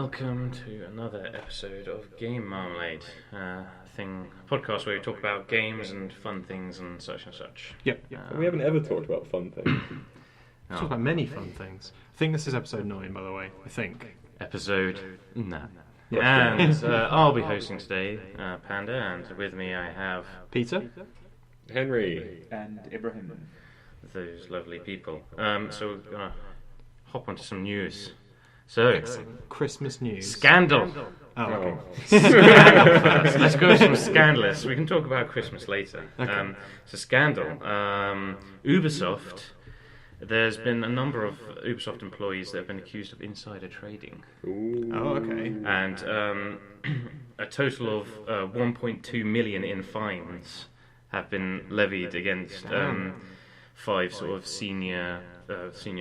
welcome to another episode of Game Marmalade, a podcast where we talk about games and fun things and such and such. Yep. We haven't ever talked about fun things. We talked about many fun things. I think this is episode 9, by the way. I think. Episode 9. Yeah. And I'll be hosting today, Panda, and with me I have Peter? Henry. And Ibrahim. those lovely people. So we're going to hop onto some news. So, Excellent. Christmas news. Scandal! Oh, okay. Scandal first. Let's go from scandalous. We can talk about Christmas later. Okay. So scandal. Ubisoft. There's been a number of Ubisoft employees that have been accused of insider trading. Ooh. Oh, okay. And a total of 1.2 million in fines have been levied against 5 sort of senior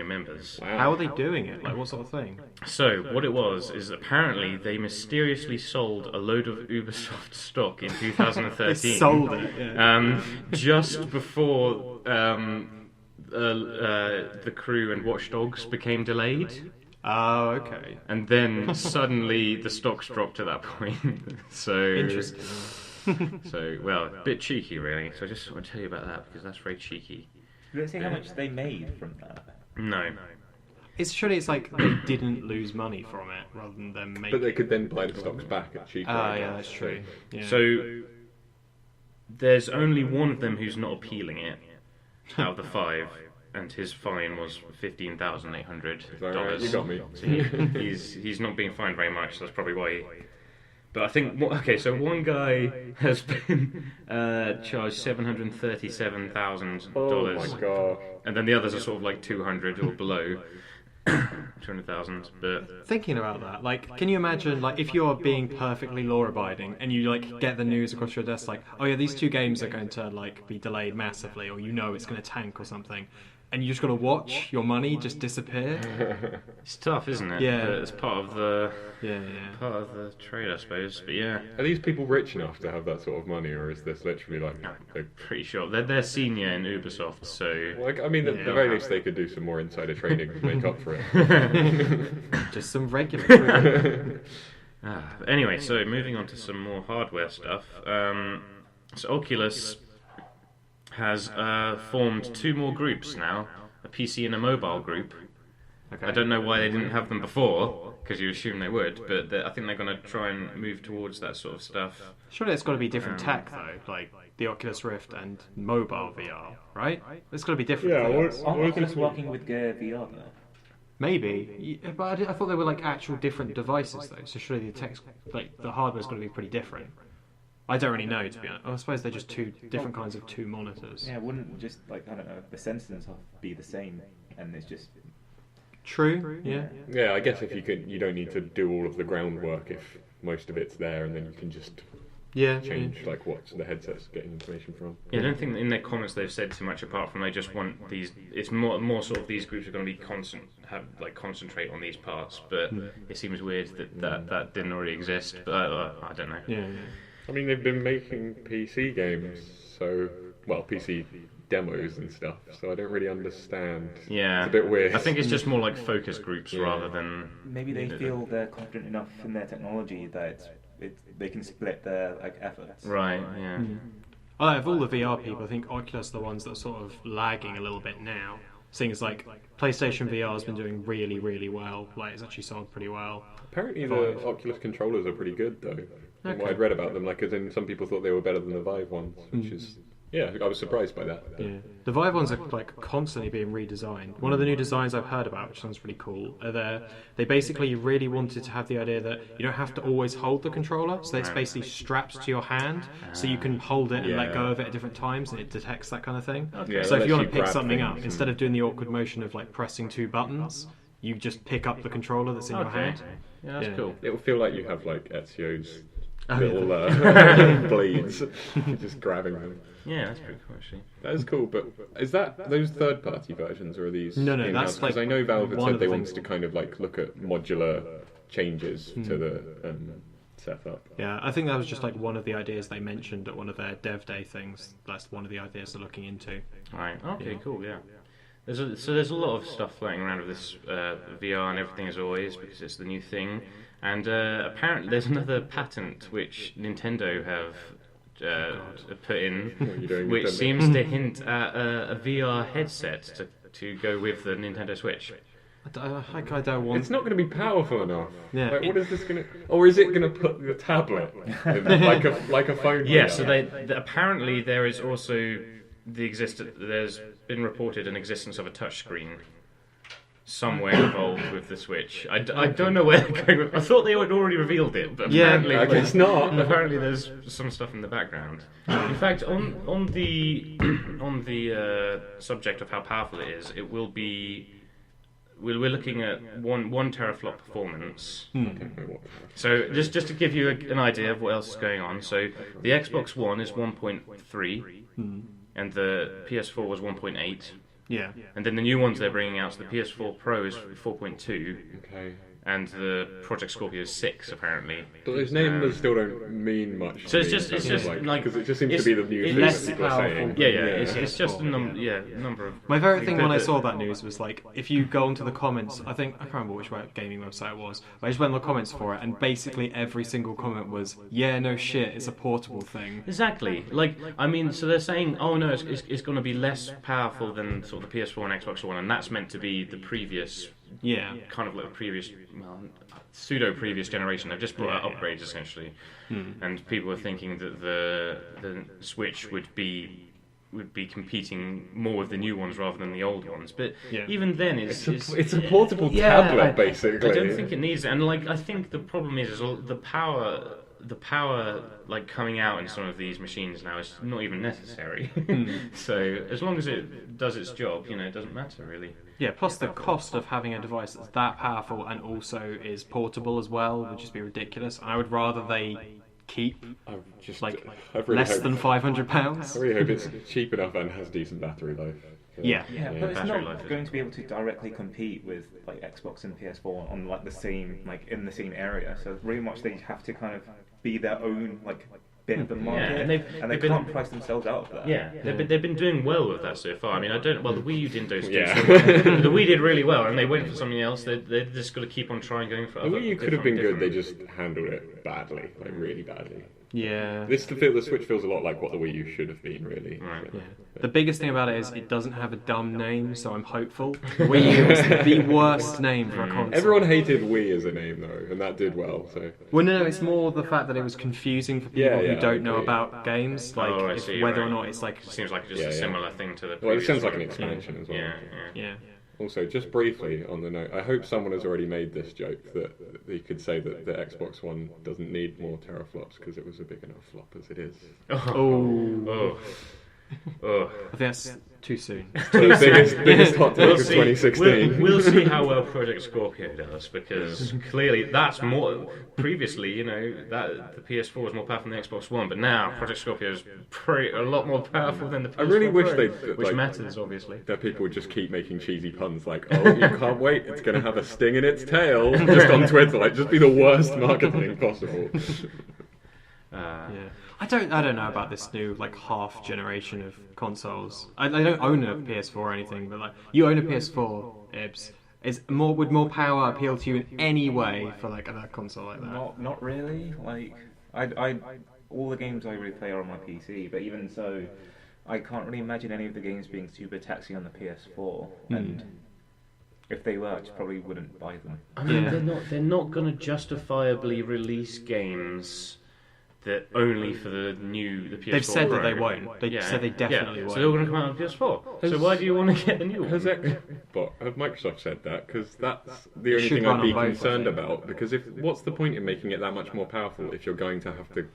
members. Wow. How are they doing it? Like, what sort of thing? So, what it was is apparently they mysteriously sold a load of Ubisoft stock in 2013. They sold it, yeah. Just before the crew and Watch Dogs became delayed. Oh, okay. And then suddenly the stocks dropped at that point. So Interesting. Well, a bit cheeky really. So I just want to tell you about that because that's very cheeky. Let's see how much they made from that. No. Surely it's like they didn't lose money from it rather than them making. But they could then buy the stocks back at cheaper. Yeah, that's true. Yeah. So there's only one of them who's not appealing it out of the 5, and his fine was $15,800. Alright, you got me. So he's not being fined very much. So that's probably why. But I think so one guy has been charged $737,000. Oh my god. And then the others are sort of like 200 or below 200,000. But thinking about that, like, can you imagine, like, if you're being perfectly law-abiding and you like get the news across your desk, like, oh yeah, these 2 games are going to like be delayed massively, or it's going to tank or something, and you just got to watch your money just disappear. it's tough, isn't it? Yeah. But it's part of the Yeah. trade, I suppose. But yeah. Are these people rich enough to have that sort of money, or is this literally like... I'm pretty sure they're senior in Ubisoft, so Like, I mean, at the very least they could do some more insider trading to make up for it. Just some regular. Anyway, so moving on to some more hardware stuff. So Oculus has formed 2 more groups now, a PC and a mobile group. Okay. I don't know why they didn't have them before, because you assume they would, but I think they're going to try and move towards that sort of stuff. Surely it's got to be different tech though, like the Oculus Rift and mobile VR, right? It's got to be different. Yeah, things. Aren't Oculus working with VR though? Maybe, but I thought they were like actual different devices though. So surely the tech, like the hardware's got to be pretty different. I don't really know, to be honest. I suppose they're just 2 different kinds of 2 monitors. Yeah, wouldn't just like, I don't know, the sensors be the same and it's just... True. Yeah. Yeah, I guess if you don't need to do all of the groundwork if most of it's there, and then you can just Yeah. change like what the headset's getting information from. Yeah, I don't think in their comments they've said too much apart from they just want these. It's more sort of these groups are going to be concentrate on these parts, but it seems weird that didn't already exist. But I don't know. Yeah. I mean, they've been making PC games, PC demos and stuff, so I don't really understand. Yeah, It's a bit weird. I think it's just more like focus groups rather than. Maybe they feel they're confident enough in their technology that they can split their like efforts. Right. Yeah. Of all the VR people, I think Oculus are the ones that are sort of lagging a little bit now. Seeing as like PlayStation VR has been doing really, really well. Like it's actually sold pretty well. Apparently the Oculus controllers are pretty good though. From what Okay. I'd read about them, like as in some people thought they were better than the Vive ones, which is I was surprised by that. Yeah, the Vive ones are like constantly being redesigned. One of the new designs I've heard about, which sounds really cool, they basically really wanted to have the idea that you don't have to always hold the controller, so it's basically strapped to your hand, so you can hold it and let go of it at different times, and it detects that kind of thing. Yeah, So that if you lets want you to pick grab something up, things instead of doing the awkward motion of like pressing 2 buttons, you just pick up the controller that's in your Okay. hand. Yeah, that's Yeah. cool. It will feel like you have like Ezio's Oh, little blades, You're just grabbing them. Yeah, that's pretty cool actually. That is cool, but is that those third-party versions, or are these No, in-house? that's like because I know Valve had one said of they the wanted things- to kind of like look at modular changes to the setup. Yeah, I think that was just like one of the ideas they mentioned at one of their Dev Day things. That's one of the ideas they're looking into. Right. Okay. Yeah. Cool. Yeah. There's a lot of stuff floating around with this VR and everything as always because it's the new thing. And apparently there's another patent which Nintendo have put in, What are you doing, which Nintendo? seems to hint at a VR headset to go with the Nintendo Switch. I don't want. It's not going to be powerful enough. Yeah. Like, what is this going to? Or is it going to put the tablet in, like a phone? Yeah, reader? so apparently there is also there's been reported an existence of a touchscreen somewhere involved with the Switch. I don't know where they're going with. I thought they had already revealed it, but apparently I guess not. Apparently there's some stuff in the background. In fact, on the subject of how powerful it is, it will be. We're looking at one teraflop performance. So just to give you an idea of what else is going on. So the Xbox One is 1.3, and the PS4 was 1.8. Yeah. And then the new ones they're bringing out, so the PS4 Pro is 4.2, Okay. and the Project Scorpio is 6 apparently. But those numbers still don't mean much. So to it's me, just like because it just seems it's- to be the news less that people are saying. powerful. Yeah, it's just a number of. My favourite thing when I that- saw that news was like, if you go onto the comments, I can't remember which gaming website it was, but I just went on the comments for it, and basically every single comment was, yeah, no shit, it's a portable thing. Exactly. Like, I mean, so they're saying, oh no, it's going to be less powerful than sort of the PS4 and Xbox One, and that's meant to be the previous, Yeah. kind of like the previous, well, pseudo-previous generation. They've just brought out upgrades, essentially. And people were thinking that the Switch would be competing more with the new ones rather than the old ones. But Yeah. even then, It's a portable tablet, basically. I don't think it needs it. And like, I think the problem is the power like coming out in some of these machines now is not even necessary. So as long as it does its job, it doesn't matter really. Yeah, plus the cost of having a device that's that powerful and also is portable as well would just be ridiculous. And I would rather they keep I really less hope- than £500. I really hope it's cheap enough and has decent battery life. Yeah. Yeah, but it's battery life not is- going to be able to directly compete with like Xbox and PS4 on like the same in the same area. So really much they have to kind of be their own like bit of the market, and they they've been- can't price themselves out of that. Yeah, they've been doing well with that so far. I mean, the Wii U didn't do so Yeah. well. The Wii did really well, and they went for something else. They're just got to keep on trying, going for. The other Wii U could have been different- good. They just handled it badly, like really badly. Yeah. The Switch feels a lot like what the Wii U should have been, really. Right. Yeah. The biggest thing about it is it doesn't have a dumb name, so I'm hopeful. Wii U is the worst name for a console. Everyone hated Wii as a name though, and that did well. So Well, no, it's more the fact that it was confusing for people Yeah, who yeah, don't know I agree. about games, like Oh, I see, whether or right. not it's like. It seems like just Yeah, a yeah. similar thing to the. well, it previous sounds like one. an expansion as well. Yeah. Yeah. Also, just briefly on the note, I hope someone has already made this joke that they could say that the Xbox One doesn't need more teraflops because it was a big enough flop as it is. Oh. Oh. I think that's too soon. So the biggest hot take We'll of see. 2016. We'll see how well Project Scorpio does, because clearly that's more. Previously, that the PS4 was more powerful than the Xbox One, but now Project Scorpio is a lot more powerful than the PS4 I really wish Pro, they'd, which like- matters obviously. That people would just keep making cheesy puns like, oh, you can't wait, it's going to have a sting in its tail, just on Twitter, like, just be the worst marketing possible. Yeah. I don't know about this new like half generation of consoles. I don't own a PS4 or anything, but like you own a PS4, Ibs. Would more power appeal to you in any way for like a console like that? Not really. Like I all the games I really play are on my PC, but even so, I can't really imagine any of the games being super taxing on the PS4. And if they were, I just probably wouldn't buy them. I mean, Yeah. they're not going to justifiably release games that only for the PS4 They've said that Pro. they won't. They said they definitely So they're all won't. going to come out on PS4. So why do you want to get the new one? Have Microsoft said that? Because that's the only should thing run I'd be on both, I concerned think. about. Because what's the point in making it that much more powerful if you're going to have to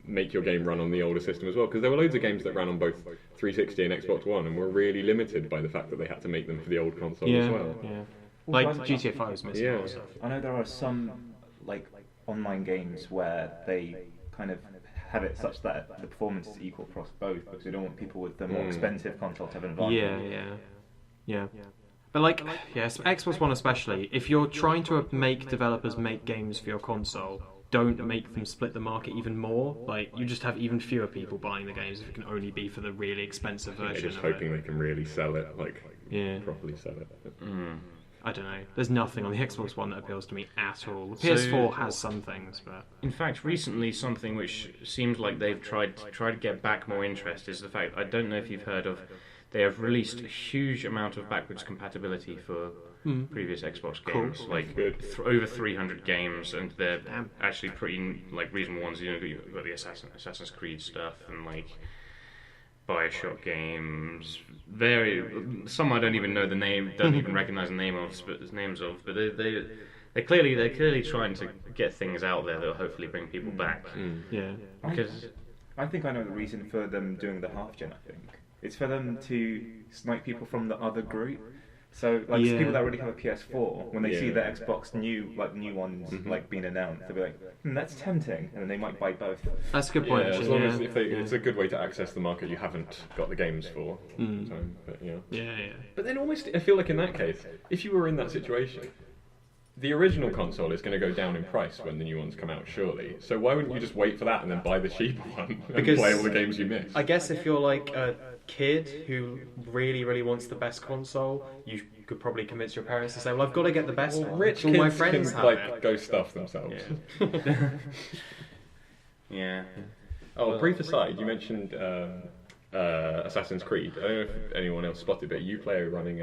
make your game run on the older system as well? Because there were loads of games that ran on both 360 and Xbox One and were really limited by the fact that they had to make them for the old console as well. Yeah. Like GTA 5 was missing Yeah. a lot of stuff. I know there are some like online games where they kind of have it such that the performance is equal across both, because they don't want people with the more expensive console to have an advantage. Yeah. But like, yes, Xbox One especially. If you're trying to make developers make games for your console, don't make them split the market even more. Like, you just have even fewer people buying the games if it can only be for the really expensive They're version. just of it. hoping they can really sell it, Yeah. properly sell it. I don't know. There's nothing on the Xbox One that appeals to me at all. The PS4 has some things, but in fact, recently something which seems like they've tried to get back more interest is the fact, I don't know if you've heard of, they have released a huge amount of backwards compatibility for previous Xbox games, like over 300 games, and they're actually pretty like reasonable ones. You know, you've got the Assassin's Creed stuff and like BioShock games. Some I don't even know the name, don't even recognise the names of, but they're clearly trying to get things out there that will hopefully bring people back. Yeah, because I think I know the reason for them doing the half gen. I think it's for them to snipe people from the other group. So, like, people that already have a PS4, when they see the Xbox new ones, like, being announced, they'll be like, that's tempting, and then they might buy both. that's a good point. As long as it's a good way to access the market you haven't got the games for. But, Yeah. But then almost, I feel like in that case, if you were in that situation, the original console is going to go down in price when the new ones come out, surely. So why wouldn't you just wait for that and then buy the cheaper one and play all the games you missed? I guess if you're like a kid who really, really wants the best console, you could probably convince your parents to say, "Well, I've got to get the best one." Rich all kids my friends can have it. go stuff themselves. yeah. Oh, brief aside, you mentioned Assassin's Creed. I don't know if anyone else spotted, but Uplay running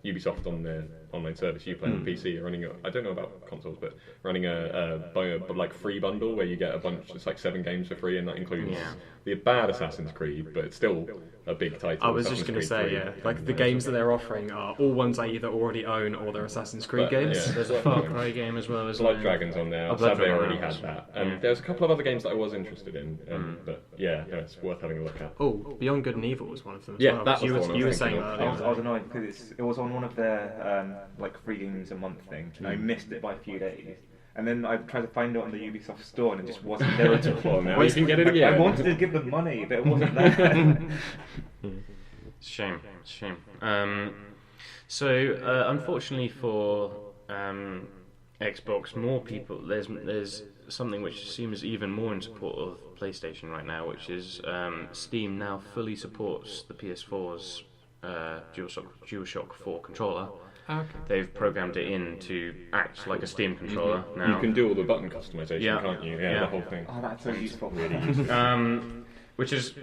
Ubisoft on their online service. Uplay on PC are running. I don't know about consoles, but running a like free bundle where you get a bunch. It's like 7 games for free, and that includes the bad Assassin's Creed, but it's still a big title. I was just going to say, like the games that they're offering are all ones I either already own or they're Assassin's Creed games. There's a Far Cry game as well, isn't Blood there? Dragon's on there. Blood Sadly, I Dragon already had that. And there's a couple of other games that I was interested in, but it's worth having a look at. Oh, Beyond Good and Evil was one of them as Yeah, well. that was you the one I were was saying thinking of. earlier. I was annoyed because it was on one of their like free games a month thing, and I missed it by a few days. And then I tried to find it on the Ubisoft store, and it just wasn't there at all. Now you can get it again. I wanted to give them money, but it wasn't there. It's a shame. So unfortunately for Xbox, more people. There's something which seems even more in support of PlayStation right now, which is Steam now fully supports the PS4's DualShock 4 controller. Okay. They've programmed it in to act like a Steam controller now. You can do all the button customization, can't you? Yeah, the whole thing. Oh, that's so useful. Really useful. Which is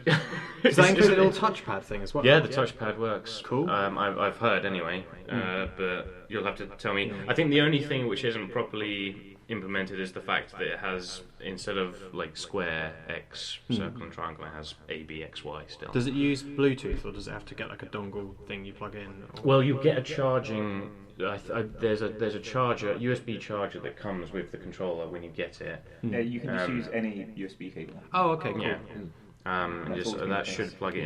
Does that include a little touchpad thing as well? Yeah, the touchpad works. Cool. I've heard anyway, but you'll have to tell me. I think the only thing which isn't properly implemented is the fact that it has, instead of like square, X, circle and triangle, it has A, B, X, Y still. Does it use Bluetooth, or does it have to get like a dongle thing you plug in? Or... Well, you get a charging. There's a charger, USB charger that comes with the controller when you get it. Yeah, you can just use any USB cable. Oh, okay, cool. Yeah. That should plug it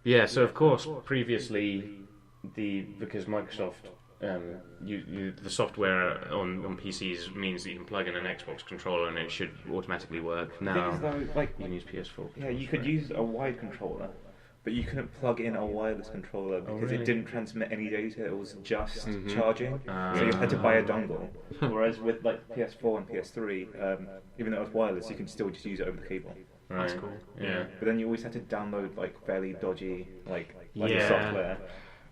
in. So of course, previously, because Microsoft, the software on PCs means that you can plug in an Xbox controller and it should automatically work. Now you can use PS4. Yeah, you could use a wired controller, but you couldn't plug in a wireless controller because it didn't transmit any data. It was just charging, so you had to buy a dongle. Whereas with like PS4 and PS3, even though it was wireless, you can still just use it over the cable. Right. That's cool. Yeah. But then you always had to download like fairly dodgy Yeah. software.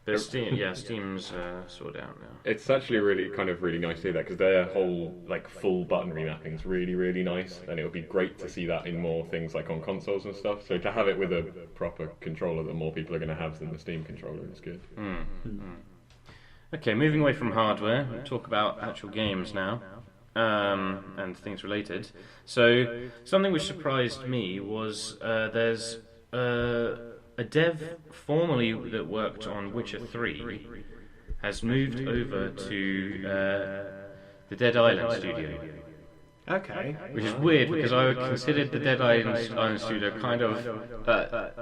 But Steam's sorted out now. It's actually really nice to see that, because their whole like full button remapping is really nice, and it would be great to see that in more things like on consoles and stuff. So to have it with a proper controller that more people are going to have than the Steam controller is good. Okay, moving away from hardware, we'll talk about actual games now, and things related. So something which surprised me was there's a dev formerly that worked on Witcher 3 has moved over to the Dead Island studio. Okay. Which is weird, because I considered the Dead Island studio kind of...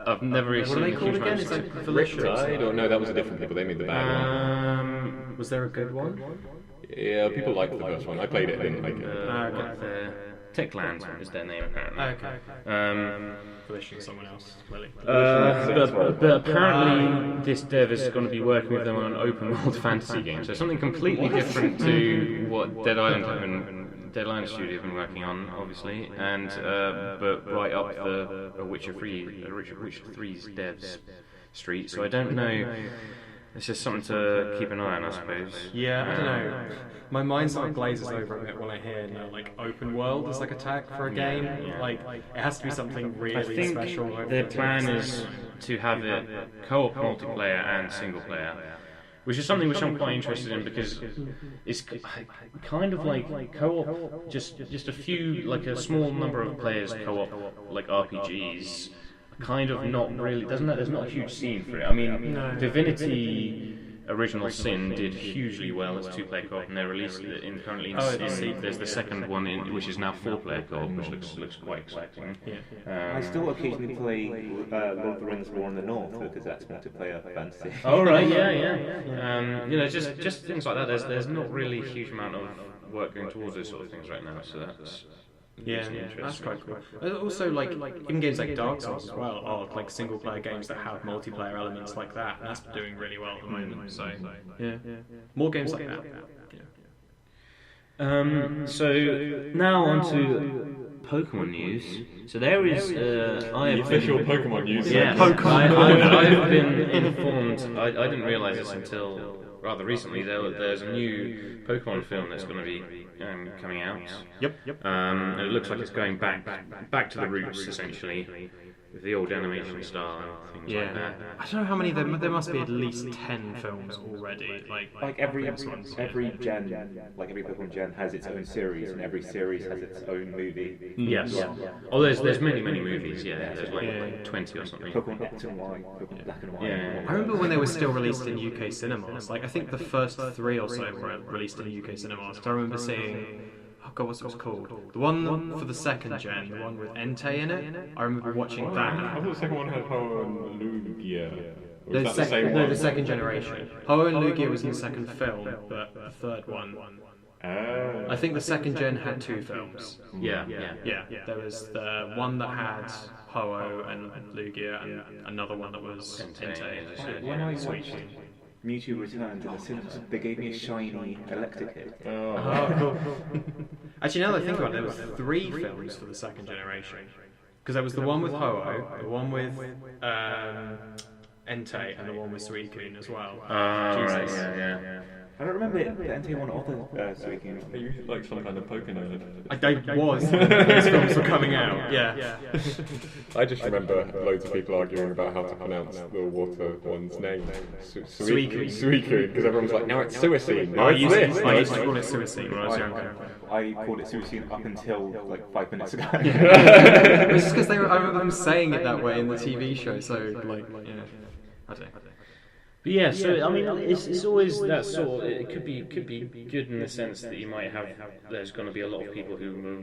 I've never really seen What are they a called huge again? amount It's of like Felicia. Riptide? Or no, that was a different people. They made the bad one. Was there a good one? Yeah, people liked the first one. I played it, I didn't like it. Techland is their name, apparently. Okay. Felicia someone else, clearly. But apparently this dev is going to be working with them on an open world fantasy game, so something completely different to what Dead Island Studio have been working on, obviously, and but right up the Witcher 3's devs street. So I don't know. It's just something to keep an eye on, I suppose. Yeah, I don't know. My mind sort of glazes over a bit when I hear like open world as like a tag for a game. Yeah. Like it has to be something really I think special. their plan is to have it co-op multiplayer and single player, which is something which I'm quite interested in because it's kind of like co-op, just a few, like a small number of players co-op like RPGs. Kind of not really. There's not a huge scene for it. I mean, Divinity Original Sin did hugely well as 2-player co-op, and they're released in currently in there's the second one which is now 4-player co-op, which looks quite exciting. I still occasionally play Lord of the Rings War in the North because that's multiplayer fantasy. Oh right, yeah. Just things like that. There's not really a huge amount of work going towards those sort of things right now, so that's. Yeah, that's quite cool. Also, like even games like Dark Souls as well are like single-player games that have multiplayer elements like that, and that's doing really well at the moment. So yeah, more games like that. So now on to Pokemon news. So there is The official Pokemon news. Yeah, I've been informed. I didn't realise this until rather recently. There's a new Pokemon film that's going to be coming out. Yep. And it looks like it's going back to the roots essentially, with the old animation style and things like that. I don't know how many there must be at least 10 films already. Like every gen, like every Pokemon gen has its own series, and every series has its own movie. Yes. Yeah. Oh, there's many movies. Yeah, there's like 20 or something. Pokemon X and Y, Pokemon Black and White. Yeah. I remember when they were still released in UK cinemas. Like I think the first 3 or so were released in UK cinemas. I remember seeing. Oh god, what's it called? The one for the second gen, the one with Entei in it. I remember watching I that. thought the second one had Ho and Lugia. Or The is that the same no, one? the second generation. Ho and Lugia was in the second film, but the third one. I think the second gen had 2 films. Yeah. Yeah, there was the one that had Ho and Lugia, and another one that was Entei. When I watched Mewtwo Return to the cinema, they gave me a shiny Electrocute. Oh, cool. Actually, now that I think about it, there were 3 films for the second generation. Because there was the one with Ho-Oh, the one with Entei, and the one with Suicune as well. Right, yeah. I don't remember the Entei one or the Suicune. Are you like some kind of Pokemon? I was when those films were coming out. Yeah. I just remember loads of people arguing about how to pronounce the water one's name. Suicune, because everyone's like, no, it's Suicune. No, it's this. I used to call it Suicune when I was younger. I called it Suicune up until like 5 minutes ago. It's just because I remember them saying it that way in the TV show, so like, yeah. I don't know. But yeah, so I mean, it's always that sort. It could be good in the sense that you might have. There's going to be a lot of people who,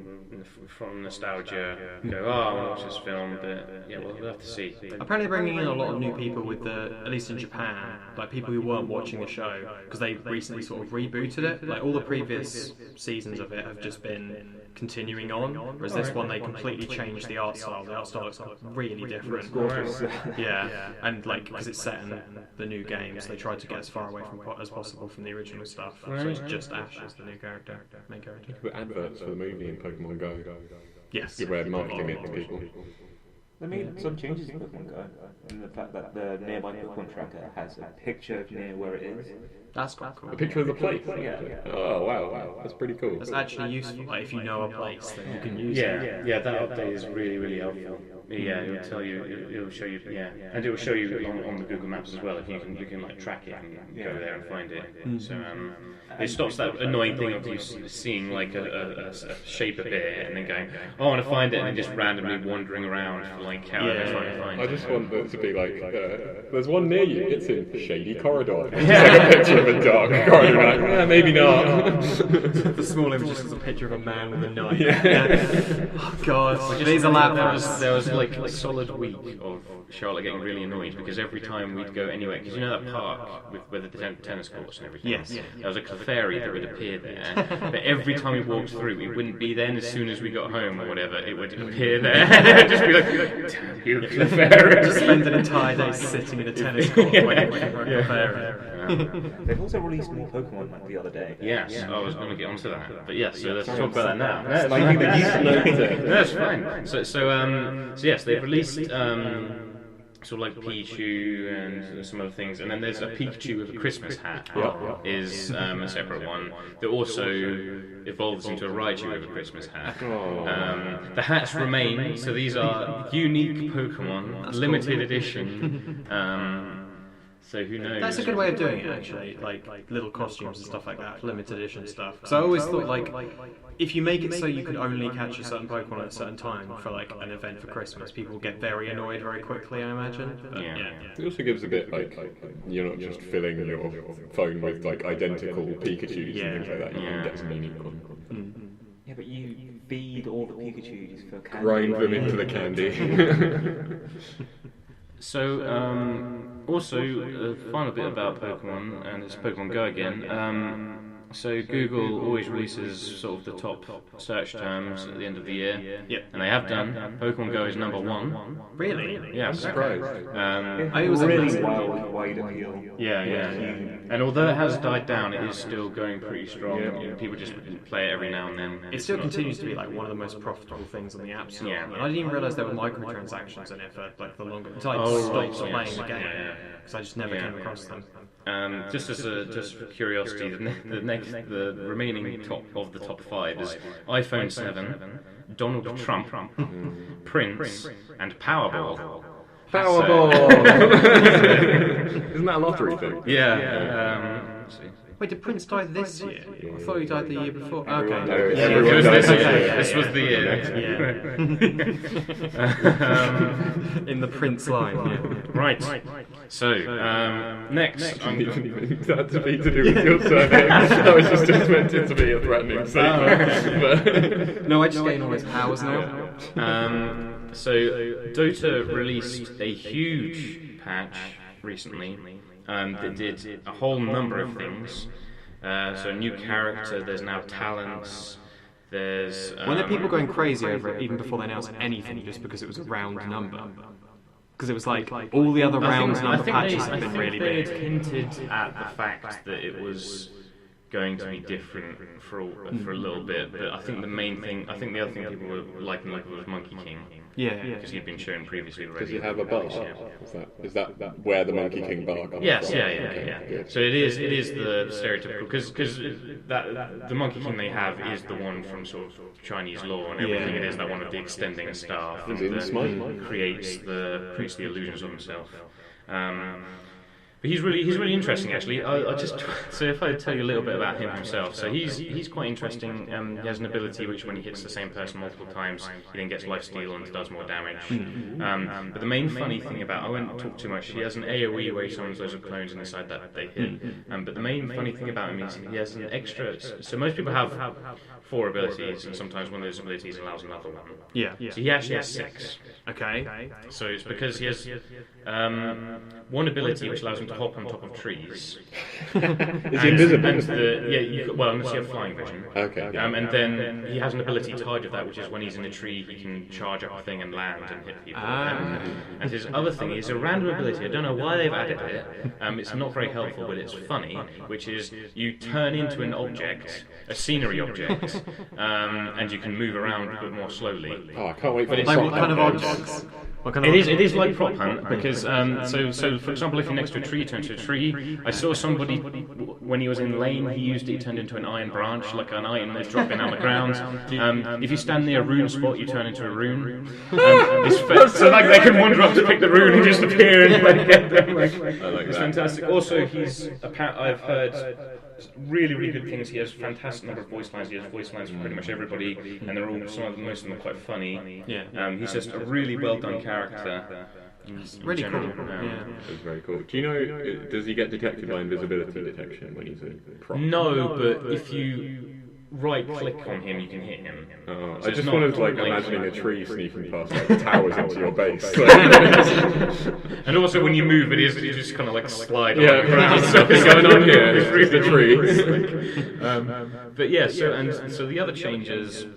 from nostalgia, go, "Oh, I want to watch this film," but yeah, we'll have to see. Apparently, bringing in a lot of new people with at least in Japan, like people who weren't watching the show because they recently sort of rebooted it. Like all the previous seasons of it have just been continuing on, whereas this one they completely changed the art style. The art style looks really different. Yeah, and like because it's set in the new games, they tried to get as far away from as possible from the original stuff. So it's just Ash as the new main character. Put adverts for the movie in Pokemon Go. Yes. Good way of marketing it to people. They made some changes to Pokemon Go, in the fact that the nearby Pokemon tracker has a picture near where it is. That's quite cool. A picture of the place? Yeah. Oh, wow. That's pretty cool. That's actually useful. Like, if you know a place, then you can use it. Yeah, that update is really helpful. Yeah, it'll tell you, it'll show you, and it will show you on the Google Maps as well. If you can like track it and go there and find it. So it stops that annoying thing of you seeing like a shape a bit and then going, oh, I want to find it, and then just randomly wandering around for like however trying to find it. I just want it to be like, there's one near you. It's in Shady Corridor. It's like a picture of a dark corridor. Like, maybe not. The small image just has a picture of a man with a knife. Oh god, these are laptops. There was like a solid week of Charlotte getting really annoyed because every time we'd go anywhere, because you know that park where the tennis courts and everything. Yes. There was a Clefairy that would appear there, but every time we walked through, it wouldn't be there. And as soon as we got home or whatever, it would appear there. Just be like, damn you, Clefairy. Just spend an entire day sitting in a tennis court waiting for a Clefairy. They've also released more Pokemon like the other day. Yes, I was going to get onto that, but yes, so let's talk about that now. That's fine. So yes, they've released sort of like Pichu and some other things, and then there's a Pikachu with a Christmas hat is a separate one that also evolves into a Raichu with a Christmas hat. The hats remain, so these are unique Pokemon, limited edition. So who knows? That's a good way of doing it, actually. Like little costumes and stuff like that, limited edition stuff. Because I always thought, like, if you make it so you could only catch a certain Pokemon at a certain time for like an event for Christmas, people get very annoyed very quickly, I imagine. But, It also gives a bit like you're not just filling your phone with like identical Pikachus and things like that. You can get some unique ones. Yeah, but you feed all the Pikachus for candy. Grind them into the candy. So, also, a final bit about Pokemon, and it's Pokemon Go again. So Google always releases sort of the top search terms at the end of the year. Yep. And they have done. Pokemon Go is number 1. Really? Yeah, I'm surprised. It was really wide appeal. Yeah. And although it has died down, it is still going pretty strong. People just play it every now and then. It still continues to be like one of the most profitable things on the App Store. Yeah. And I didn't even realise there were microtransactions in it for like the longer until I stopped playing the game because I just never came across them. Just for curiosity, the remaining top of the top 5 is iPhone 7, Donald Trump, Prince, and Powerball. Powerball! Isn't that a lottery thing? Yeah. Let's see. Wait, did Prince die this year? I thought he died the year before. Everyone Okay. knows. This was the year. In the Prince line. Yeah. Right. So, next, I'm It had to be to do with your surname. That was just meant to be a threatening statement. No, I just gain all his powers now. So, Dota released a huge patch recently that did a whole number of things. So, a new character, there's now talents, there's... When are people going crazy over it even before they announced anything just because it was a round number? Because it was like all the other round number patches have been really they big. had hinted at the fact that it was going to be different for a little bit, but I think the other thing people were liking was Monkey King. Yeah. Because he'd been shown previously already. Does he have a bar? Is that where the Monkey King bar comes Yes, from? yeah. So it is the stereotypical because the Monkey King they have is the one from sort of Chinese law and everything. It is that one of the extending a staff that creates the illusions of himself. But he's really interesting actually. So if I tell you a little bit about him himself, so he's quite interesting. He has an ability which when he hits the same person multiple times, he then gets lifesteal and does more damage. But the main funny thing about I won't talk too much. He has an AOE where he summons loads of clones and decide that they hit. But the main funny thing about him is he has an extra. So most people have 4 abilities, and sometimes one of those abilities allows another one. Yeah. So he actually has 6. Okay. So it's because he has one ability which allows him to hop on top of trees. Is he invisible? Unless you have flying vision. Okay. And then he has an ability tied with that, which is when he's in a tree, he can charge up a thing and land and hit people. And his other thing is a random ability. I don't know why they've added it. It's not very helpful, but it's funny. Which is you turn into an object, a scenery object, and you can move around but more slowly. Oh, I can't wait for But the it's Like what kind of objects? It is like prop hunt because so for example if you're next to a tree you turn to a tree. I saw somebody when he was in lane he used it, he turned into an iron branch like an iron that's dropping on the ground. If you stand near a rune spot you turn into a rune. So like they can wander up to pick the rune and just appear and like get them. It's fantastic. Also I've heard really good things. He has a fantastic number of voice lines. He has voice lines for pretty much everybody, and they're all most of them are quite funny. He's just a really well done character. Really cool. It's very cool. Do you know, does he get detected by invisibility detection when he's a prop? No, but if you right click on him, you can hit him. I just wanted to imagining a tree sneaking past towers into your base. And also when you move, you just kind of like slide on Yeah, the ground. something going on here through the tree. But yeah, so the other changes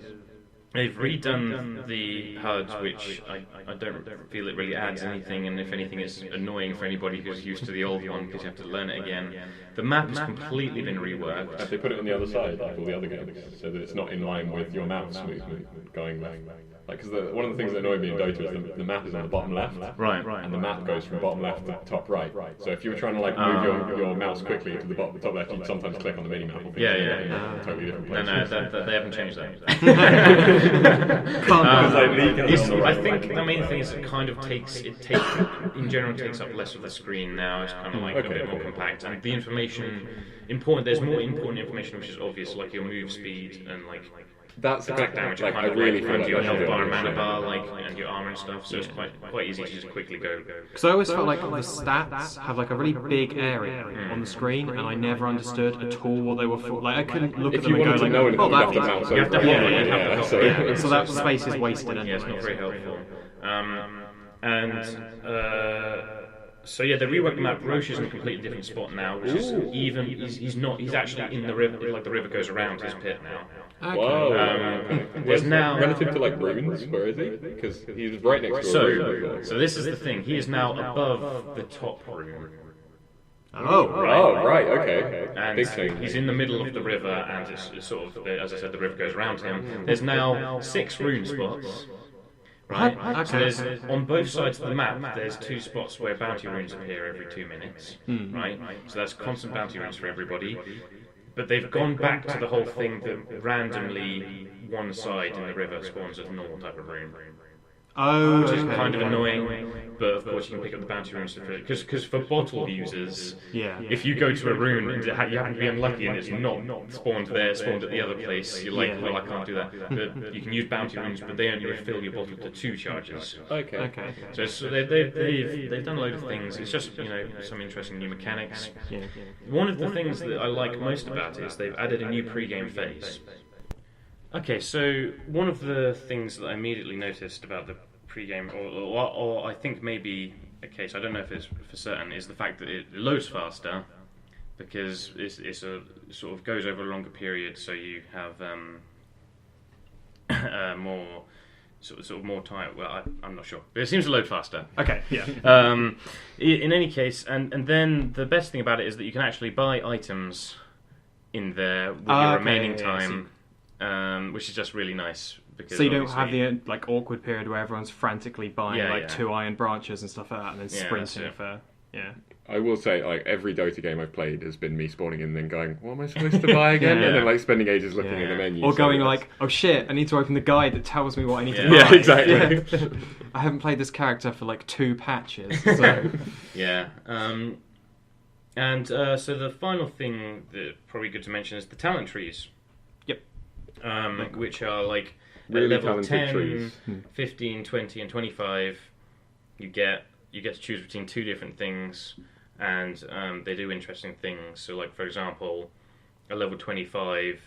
They've redone the HUD, which I don't feel it really adds anything, and if anything, it's annoying for anybody who's used to the old one because you have to learn it again. The map has completely been reworked. Have they put it on the other side, like all the other games, so that it's not in line with your mouse movement going left? Like, because one of the things that annoyed me in Dota is the map is on the bottom left, Right. and the map goes from bottom left to top right. So if you were trying to like move your mouse quickly to the top left, you'd sometimes click on the mini map. Yeah. A totally different place. No, they haven't changed that. I think the main thing is it kind of in general takes up less of the screen now. It's kind of like a bit more compact, and the information there's more important information which is obvious, like your move speed and like that's attack damage, like, kind I of really like feel like your they health should bar do and mana it. bar, and your armor and stuff. So it's quite easy to just quickly go. Because I always felt like the stats have like a really big area on the screen, and I never understood at all what they were for. Like I couldn't look at If them you and go wanted to know like, anything, oh, you'd have to mouse You have to over. hold it, you have to hold it. so that space is wasted anyway. Yeah, it's not very helpful. So yeah, they reworked the map. Roche is in a completely different spot now, which is he's actually in the river, like the river goes around his pit now. Okay. Whoa. There's now Relative to like runes, where is he? Because he was right next to a rune. So this is the thing. He is now above the top room. Oh, Oh, right, okay. And Big change. he's in the middle of the river, and it's sort of, as I said, the river goes around him. There's now 6 rune spots. Right. Okay. So there's on both sides of the map. There's 2 spots where bounty runes appear every 2 minutes. Right. So that's constant bounty runes for everybody. But they've gone back to the whole thing that randomly one side in the river spawns a normal type of rune. Oh, Which is okay. kind of annoying, but of course you can pick up the bounty runes because for bottle users, Yeah. if you go to a rune and you happen to be unlucky and it's not spawned at the other place, you're like, well, I can't do that. But you can use bounty runes, but they only refill your bottle to 2 charges. Okay. So they've done a load of things. It's just some interesting new mechanics. Yeah. One of the things that I like most about it is they've added a new pre-game phase. Okay, so one of the things that I immediately noticed about the pre-game, or I think maybe a case, I don't know if it's for certain, is the fact that it loads faster because it's a sort of goes over a longer period, so you have more sort of more time. Well, I'm not sure, but it seems to load faster. Okay. Yeah. In any case, and then the best thing about it is that you can actually buy items in there with your remaining time. Which is just really nice. Because so you don't have the like awkward period where everyone's frantically buying 2 iron branches and stuff like that, and then sprinting for I will say, like, every Dota game I've played has been me spawning in and then going, what am I supposed to buy again? And then like spending ages looking in the menu. Or going like, oh shit, I need to open the guide that tells me what I need to buy. Yeah, exactly. I haven't played this character for like 2 patches. So. Yeah. So the final thing that probably good to mention is the talent trees. Yep. Which are like Really at level talented 10, trees. 15, 20 and 25 you get to choose between 2 different things, and they do interesting things. So like for example, at level 25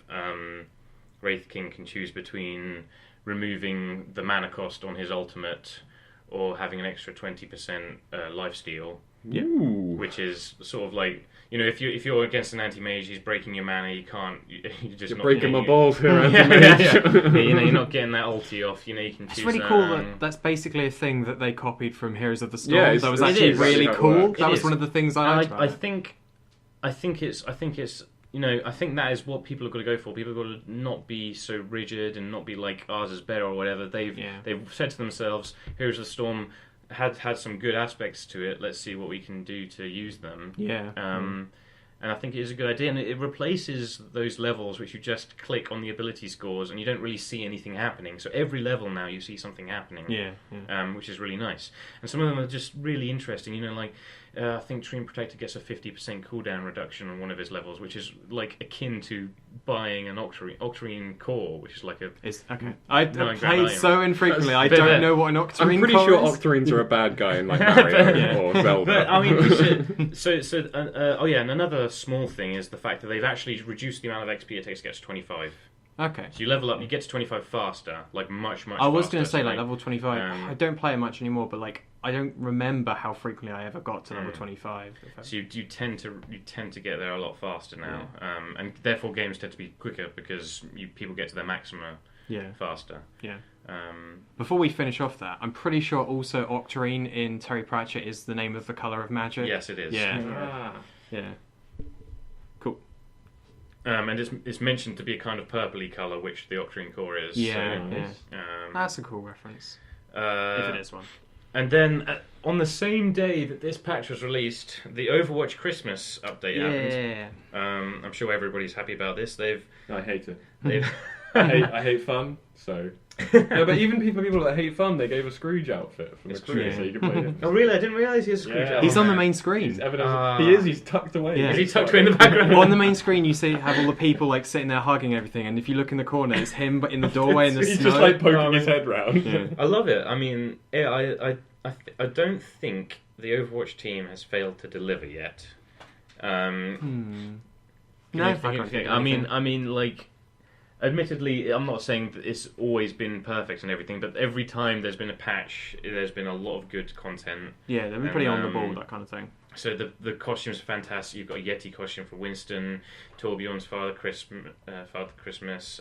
Wraith King can choose between removing the mana cost on his ultimate or having an extra 20% lifesteal. Yeah. Which is sort of like, if you're against an anti-mage, he's breaking your mana, you can't, you're just not breaking my you- balls here, Yeah, anti-mage. you're not getting that ulti off. You can choose. It's really cool that's basically a thing that they copied from Heroes of the Storm. Yeah, that was it actually is. really That's how it cool. works. That It was is. one of the things I liked about I it. think it's I think that is what people have got to go for. People have got to not be so rigid and not be like ours is better or whatever. They've said to themselves, Heroes of the Storm had some good aspects to it. Let's see what we can do to use them. Yeah. And I think it is a good idea, and it replaces those levels which you just click on the ability scores and you don't really see anything happening. So every level now you see something happening, which is really nice. And some of them are just really interesting. I think Treant Protector gets a 50% cooldown reduction on one of his levels, which is like akin to buying an Octarine core, which is like a... Okay. I've No, played Grand so infrequently, I But- don't know what an Octarine I'm pretty core sure is. Octarines are a bad guy in like Mario or Zelda. But I mean, and another small thing is the fact that they've actually reduced the amount of XP it takes to get to 25. Okay. So you level up, you get to 25 faster, like much I was faster. going to say So, like level 25. I don't play it much anymore, but like I don't remember how frequently I ever got to level 25. So you tend to get there a lot faster now, and therefore games tend to be quicker because people get to their maxima faster. Yeah. Before we finish off that, I'm pretty sure also Octarine in Terry Pratchett is the name of the colour of magic. Yes, it is. Yeah. Yeah. Cool. And it's mentioned to be a kind of purpley colour, which the Octarine core is. Yeah, so, that's a cool reference. If it is one. And then on the same day that this patch was released, the Overwatch Christmas update happened. I'm sure everybody's happy about this. I hate it. I hate fun, so... No, but even people that hate fun, they gave a Scrooge outfit from McCree, so you could play him. Oh really? I didn't realise he was a Scrooge outfit. He's on the main screen. He's tucked away. Yeah. Is he tucked away in the background? On the main screen, you have all the people like sitting there hugging everything, and if you look in the corner, it's him, but in the doorway in the he's snow. He's just like poking his head round. Yeah. I love it. I mean, I don't think the Overwatch team has failed to deliver yet. No, I mean, like, admittedly, I'm not saying that it's always been perfect and everything, but every time there's been a patch, there's been a lot of good content. Yeah, they've been pretty on the ball, that kind of thing. So the costumes are fantastic. You've got a Yeti costume for Winston, Torbjorn's Father Christmas,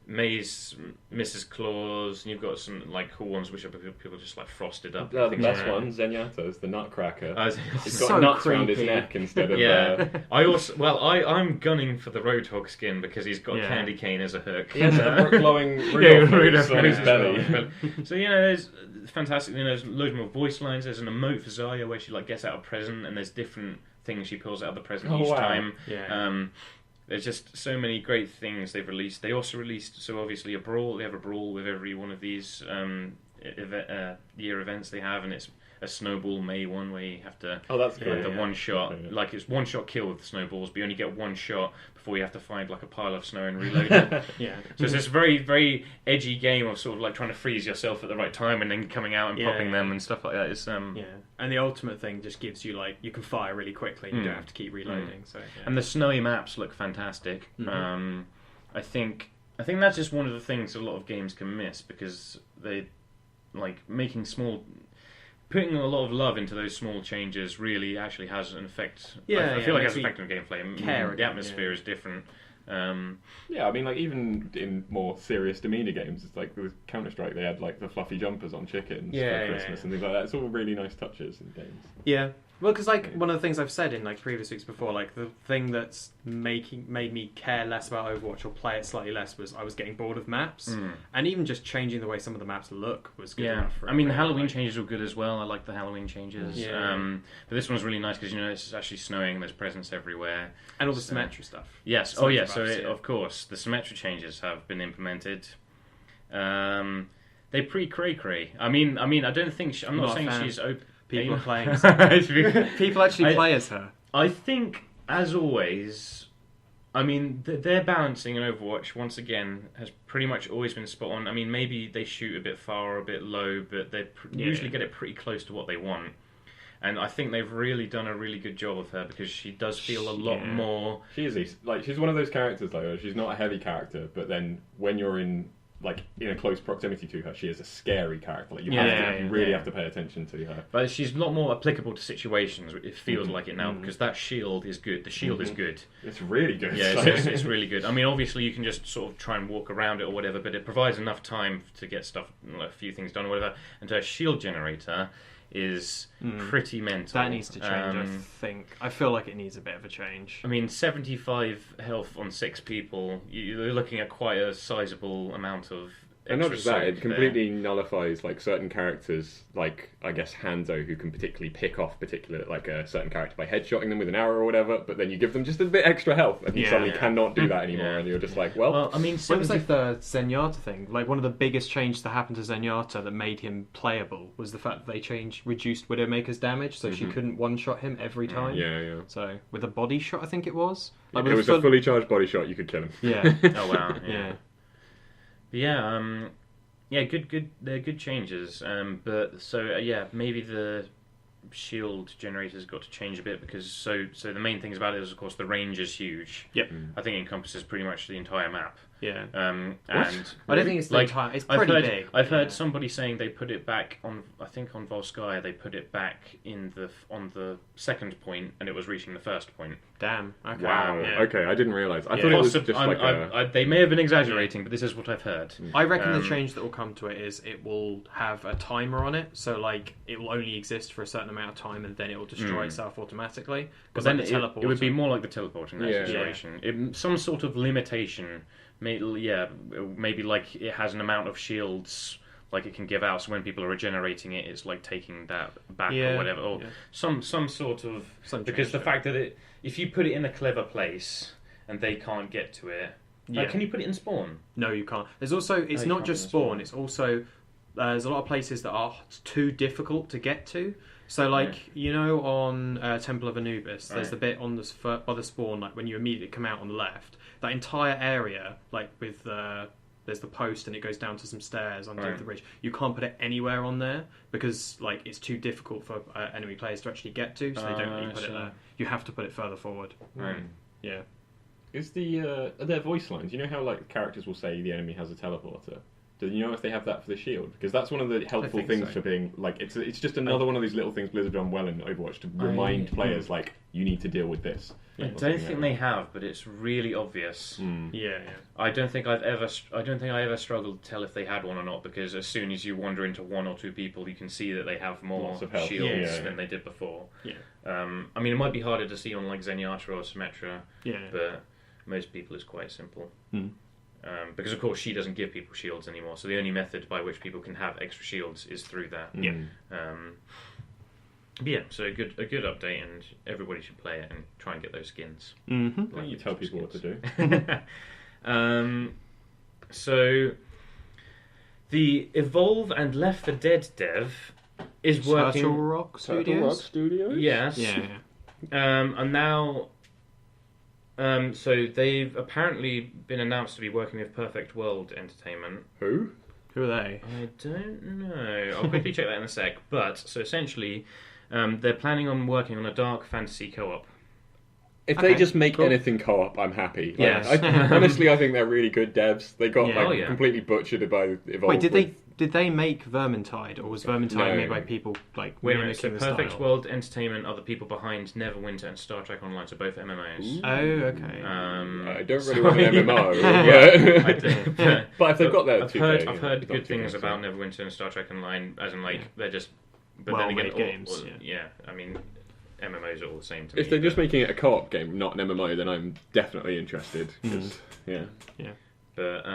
May's Mrs. Claus, and you've got some like cool ones which are people just like frosted up. The best one, Zenyatta's the Nutcracker. He's got so nuts creepy. around his neck instead of... I'm gunning for the Roadhog skin because he's got candy cane as a hook. He has a glowing Rudolph on his belly. So there's fantastic. There's loads more voice lines. There's an emote for Zarya where she like gets out a present, and there's different things she pulls out of the present each time. Yeah. There's just so many great things they've released. They also released, so obviously, a brawl. They have a brawl with every one of these year events they have, and it's a snowball May one where you have to... Oh, that's cool. The one shot. Yeah. Like, it's one shot kill with the snowballs, but you only get one shot before you have to find, like, a pile of snow and reload it. Yeah. So it's this very, very edgy game of sort of, like, trying to freeze yourself at the right time and then coming out and popping them and stuff like that. It's, Yeah. And the ultimate thing just gives you, like, you can fire really quickly and you don't have to keep reloading. So And the snowy maps look fantastic. I think that's just one of the things a lot of games can miss because they, like, putting a lot of love into those small changes really actually has an effect. I feel like it has an effect on gameplay. The atmosphere is different. I mean, like, even in more serious demeanour games, it's like with Counter-Strike, they had like the fluffy jumpers on chickens for Christmas and things like that. It's all really nice touches in games. Yeah. Well, because like one of the things I've said in like previous weeks before, like the thing that's made me care less about Overwatch or play it slightly less was I was getting bored of maps, and even just changing the way some of the maps look was good enough. For I mean, the Halloween changes were good as well. I like the Halloween changes. Yeah. But this one's really nice because it's actually snowing. There's presents everywhere, and all the Symmetra stuff. Yes. Symmetra Buffs, of course, the Symmetra changes have been implemented. They're pretty cray-cray. I mean, I don't think I'm not saying she's open. People are playing as her. People actually play as her. I think, as always, I mean, their balancing in Overwatch, once again, has pretty much always been spot on. I mean, maybe they shoot a bit far or a bit low, but they usually get it pretty close to what they want. And I think they've really done a really good job of her because she does feel a lot more... She's one of those characters, like, she's not a heavy character, but then when you're in a close proximity to her, she is a scary character. Like, you really have to pay attention to her. But she's a lot more applicable to situations. It feels like it now because that shield is good. The shield is good. It's really good. Yeah, it's really good. I mean, obviously you can just sort of try and walk around it or whatever, but it provides enough time to get stuff, like a few things done or whatever. And her shield generator is pretty mental. That needs to change, I think. I feel like it needs a bit of a change. I mean, 75 health on 6 people, you're looking at quite a sizable amount of And not just that, it completely nullifies like certain characters, like I guess Hanzo, who can particularly pick off a certain character by headshotting them with an arrow or whatever. But then you give them just a bit extra health, and you suddenly cannot do that anymore. And you're just like, well, I mean, it was like the Zenyatta thing. Like one of the biggest changes that happened to Zenyatta that made him playable was the fact that they reduced Widowmaker's damage, so she couldn't one-shot him every time. Yeah. So with a body shot, I think it was. Like, it was a fully charged body shot. You could kill him. Yeah. Oh wow. Good. They're good changes. Maybe the shield generator's got to change a bit because so the main things about it is, of course, the range is huge. Yep. I think it encompasses pretty much the entire map. Yeah. And I don't think it's the entire. It's pretty big. I've heard somebody saying they put it back on. I think on Volskaya they put it back on the second point, and it was reaching the first point. Damn. Okay. Wow. Yeah. Okay, I didn't realise. I thought it was just like they may have been exaggerating, but this is what I've heard. I reckon the change that will come to it is it will have a timer on it, so like it will only exist for a certain amount of time, and then it will destroy itself automatically. Because then it would be more like the teleporting situation. Yeah. Some sort of limitation. Maybe like it has an amount of shields like it can give out, so when people are regenerating it, it's like taking that back or whatever, or some sort of because the fact that if you put it in a clever place and they can't get to it, can you put it in spawn? No, you can't. There's also it's not just spawn. It's also there's a lot of places that are too difficult to get to. So, like, on Temple of Anubis, there's the bit on by the spawn, like, when you immediately come out on the left. That entire area, like, with there's the post and it goes down to some stairs underneath the bridge. You can't put it anywhere on there because, like, it's too difficult for enemy players to actually get to, so they don't really put it there. You have to put it further forward. Right. Yeah. Is are there voice lines? You know how, like, characters will say the enemy has a teleporter? Do you know if they have that for the shield? Because that's one of the helpful things for being like it's just another one of these little things Blizzard done well in Overwatch to remind players like you need to deal with this. I don't think they have, but it's really obvious. Yeah. I don't think I ever struggled to tell if they had one or not, because as soon as you wander into one or two people, you can see that they have more shields than they did before. Yeah. I mean, it might be harder to see on like Zenyatta or Symmetra. Yeah. But most people it's quite simple. Because of course she doesn't give people shields anymore, so the only method by which people can have extra shields is through that. So a good update, and everybody should play it and try and get those skins. Mm-hmm. Like you tell people what to do. So the Evolve and Left 4 Dead dev is working. Turtle Rock Studios. Yes. Yeah. And now. So they've apparently been announced to be working with Perfect World Entertainment. Who are they? I don't know. I'll quickly check that in a sec. But so essentially, they're planning on working on a dark fantasy co-op. If they just make anything co-op, I'm happy. Yes. Honestly, I think they're really good devs. They got Yeah. completely butchered by Evolve. Wait, did they make Vermintide, or was Vermintide made by people like Wait a minute, so mimicking the Perfect style? World Entertainment are the people behind Neverwinter and Star Trek Online, so both MMOs. Oh, okay. I don't really want an MMO. But if they've got that, I've heard good things about Neverwinter and Star Trek Online, as in like they're just. But then again, games. I mean, MMOs are all the same to me. If they're just making it a co-op game, not an MMO, then I'm definitely interested. But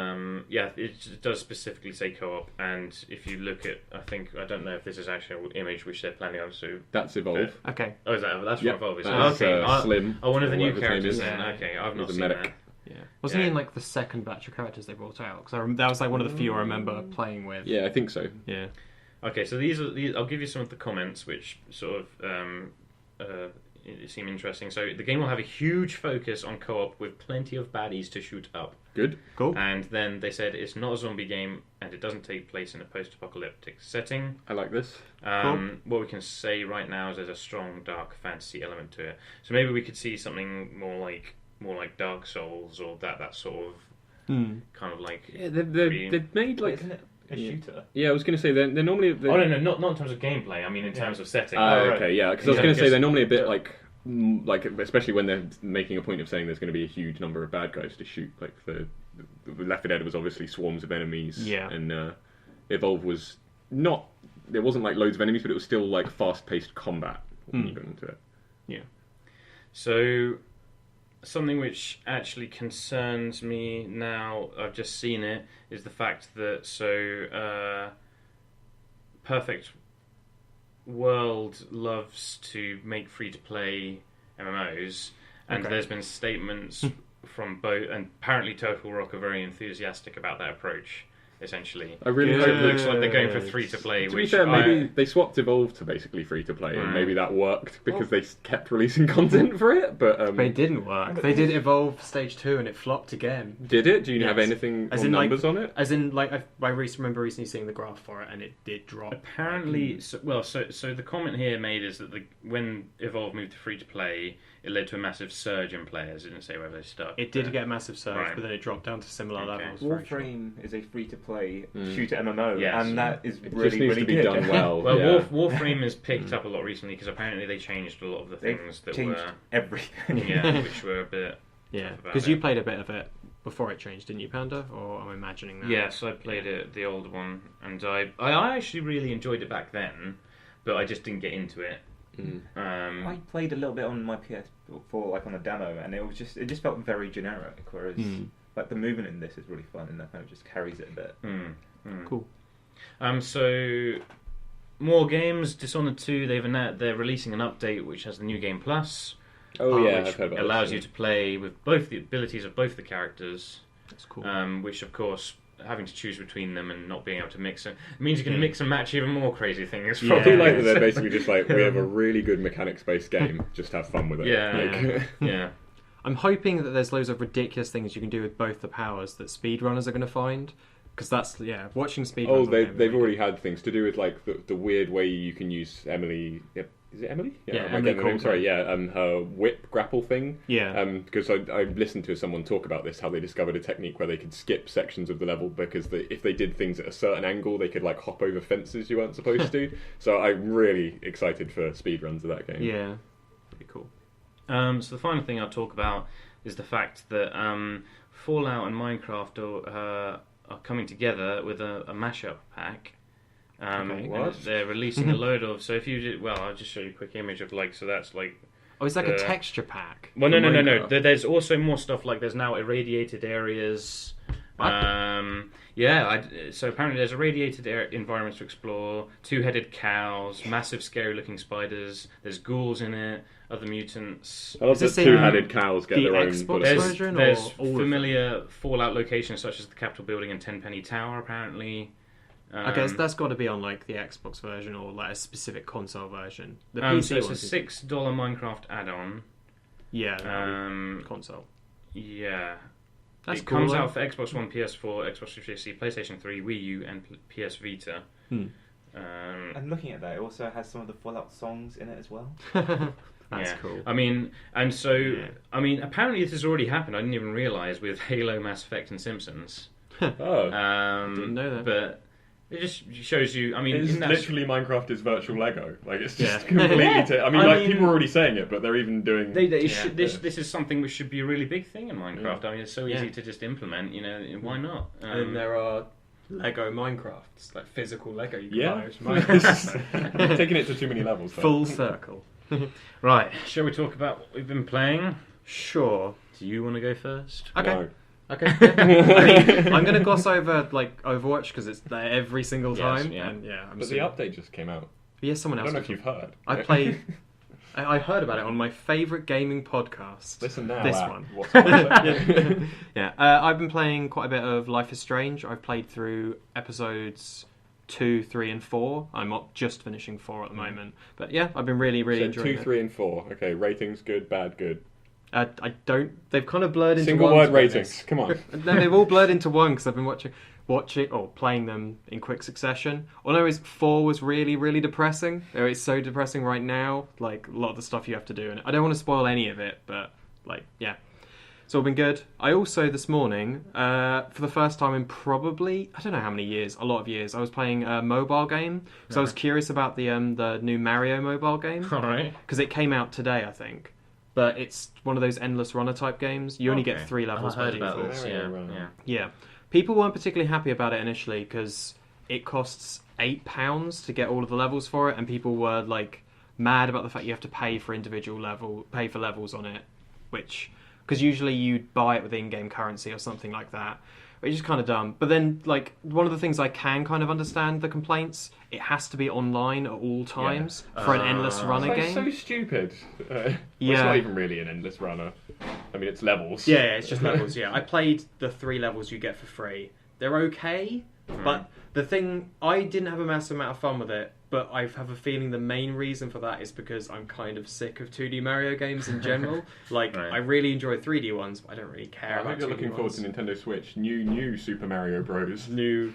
it does specifically say co-op, and if you look at, I don't know if this is actually an image which they're planning on to. That's Evolve. Okay. Oh, that's what Evolve is. That's, okay. Slim. One of the new whatever his name characters is. then. Okay, I've not He's a seen medic. that. Yeah. Wasn't he in like the second batch of characters they brought out? Because that was like one of the few I remember playing with. Yeah, I think so. Yeah. Okay, so these. I'll give you some of the comments which sort of seem interesting. So the game will have a huge focus on co-op with plenty of baddies to shoot up. Good. Cool. And then they said it's not a zombie game and it doesn't take place in a post-apocalyptic setting. I like this. Cool. What we can say right now is there's a strong dark fantasy element to it. So maybe we could see something more like Dark Souls or that sort of kind of like. Yeah, they've made like. Isn't it a shooter? Yeah, I was going to say they're normally. Oh no, not in terms of gameplay. I mean in terms of setting. Okay, yeah, because I was going to say they're normally a bit like especially when they're making a point of saying there's going to be a huge number of bad guys to shoot. Like the Left 4 Dead was obviously swarms of enemies. Yeah. And Evolve was not. There wasn't like loads of enemies, but it was still like fast-paced combat when you got into it. Yeah. So. Something which actually concerns me now, I've just seen it, is the fact that Perfect World loves to make free-to-play MMOs, and there's been statements from both, and apparently Total Rock are very enthusiastic about that approach. Essentially, I really so hope it looks like they're going for free to play. To be fair, maybe they swapped Evolve to basically free to play, and maybe that worked because they kept releasing content for it. But it didn't work. They did Evolve Stage 2 and it flopped again. Did it? Do you have anything numbers on it? As in, like I remember recently seeing the graph for it, and it did drop. Apparently, so the comment here made is that when Evolve moved to free to play, it led to a massive surge in players. It didn't say where they stuck. It did get a massive surge, Right. but then it dropped down to similar Okay. levels. very short. Warframe is a free-to-play shooter MMO, Yes. and that is It really, just needs really to be good. done well. Well, yeah. Warframe has picked up a lot recently because apparently they changed a lot of the They've things that changed were everything. yeah, which were a bit. Yeah, about because it. you played a bit of it before it changed, didn't you, Panda? Or am I imagining that? Yes, I played it, the old one, and I actually really enjoyed it back then, but I just didn't get into it. I played a little bit on my PS4, like on a demo, and it just felt very generic. Whereas, like the movement in this is really fun, and that kind of just carries it a bit. Cool. So more games. Dishonored 2. They're releasing an update which has the new game plus. Oh yeah, which I've heard about allows this, you to play with both the abilities of both the characters. That's cool. Which of course, having to choose between them and not being able to mix it means you can mix and match even more crazy things. Yeah. I do like that they're basically just like, we have a really good mechanics-based game, just have fun with it. Yeah. Yeah. I'm hoping that there's loads of ridiculous things you can do with both the powers that speedrunners are going to find. Because that's, watching speedrunners. They've already had things to do with like the weird way you can use Emily. Is it Emily? Yeah, I'm Emily getting the name, Coulter. sorry, yeah, her whip grapple thing. Yeah. Because I listened to someone talk about this, how they discovered a technique where they could skip sections of the level because if they did things at a certain angle, they could like hop over fences you weren't supposed to. So I'm really excited for speedruns of that game. Yeah. Pretty cool. So the final thing I'll talk about is the fact that Fallout and Minecraft are coming together with a mashup pack. Okay. What? They're releasing a load of. So if you I'll just show you a quick image of like. So that's like. Oh, it's like a texture pack. Well, for no. Minecraft. There's also more stuff like there's now irradiated areas. What? So apparently there's irradiated environments to explore. Two-headed cows, massive scary-looking spiders. There's ghouls in it. Other mutants. I love Is that this in two-headed cows get the their own Xbox bullet There's, version or there's all of them? familiar Fallout locations such as the Capitol Building and Tenpenny Tower, apparently. Okay, so that's got to be on like the Xbox version or like a specific console version. The so PC it's ones a is- $6 Minecraft add-on. Yeah, console. Yeah. That's it cool. comes though. out for Xbox One, PS4, Xbox 360, PlayStation 3, Wii U, and PS Vita. And looking at that, it also has some of the Fallout songs in it as well. That's yeah. cool. I mean, and so Yeah. I mean, apparently this has already happened. I didn't even realise with Halo, Mass Effect, and Simpsons. Oh. Didn't know that. But it just shows you. I mean, It's in that- literally Minecraft is virtual Lego. Like it's just Yeah. completely. I mean, I like mean- people are already saying it, but they're even doing. This is something which should be a really big thing in Minecraft. I mean, it's so easy Yeah. to just implement. You know, why not? And there are Lego Minecrafts, like physical Lego you can Yeah, buy. Which Minecraft. You're taking it to too many levels. Though. Full circle. Right. Shall we talk about what we've been playing? Sure. Do you want to go first? Okay. No. Okay. I mean, I'm going to gloss over like Overwatch because it's there every single Yes, time. yeah. And yeah, I'm But the update just came out. Yes, someone I else. don't know if can you've talk. heard. I played. I heard about it on my favourite gaming podcast. Listen now. This at one. What's on it? Yeah, I've been playing quite a bit of Life is Strange. I've played through episodes 2, 3, and 4. I'm not just finishing 4 at the moment, but yeah, I've been really So enjoying 2, it. 3, and 4. Okay, ratings good, bad, good. I don't. They've kind of blurred into Single one. word to be honest. ratings. Come on. No, they've all blurred into one because I've been watching or playing them in quick succession. All I know is 4 was really depressing. It's so depressing right now. Like a lot of the stuff you have to do, and I don't want to spoil any of it, but like yeah, it's all been good. I also this morning, for the first time in probably I don't know how many years, a lot of years, I was playing a mobile game. So I was curious about the new Mario mobile game All right. because it came out today, I think. But it's one of those endless runner type games. You only get 3 levels I by heard about default. this. Mario Yeah. Run. Yeah. Yeah. People weren't particularly happy about it initially because it costs £8 to get all of the levels for it, and people were like mad about the fact you have to pay for levels on it, which because usually you'd buy it with in-game currency or something like that. Which is kind of dumb. But then, like, one of the things I can kind of understand the complaints, it has to be online at all times for an endless runner It's game. so stupid. Well, Yeah. It's not even really an endless runner. I mean, it's levels. Yeah, it's just levels, yeah. I played the 3 levels you get for free. They're okay, but the thing, I didn't have a massive amount of fun with it, but I have a feeling the main reason for that is because I'm kind of sick of 2D Mario games in general. Like, Right. I really enjoy 3D ones, but I don't really care I about hope you're 2D looking forward ones. to Nintendo Switch. New Super Mario Bros. New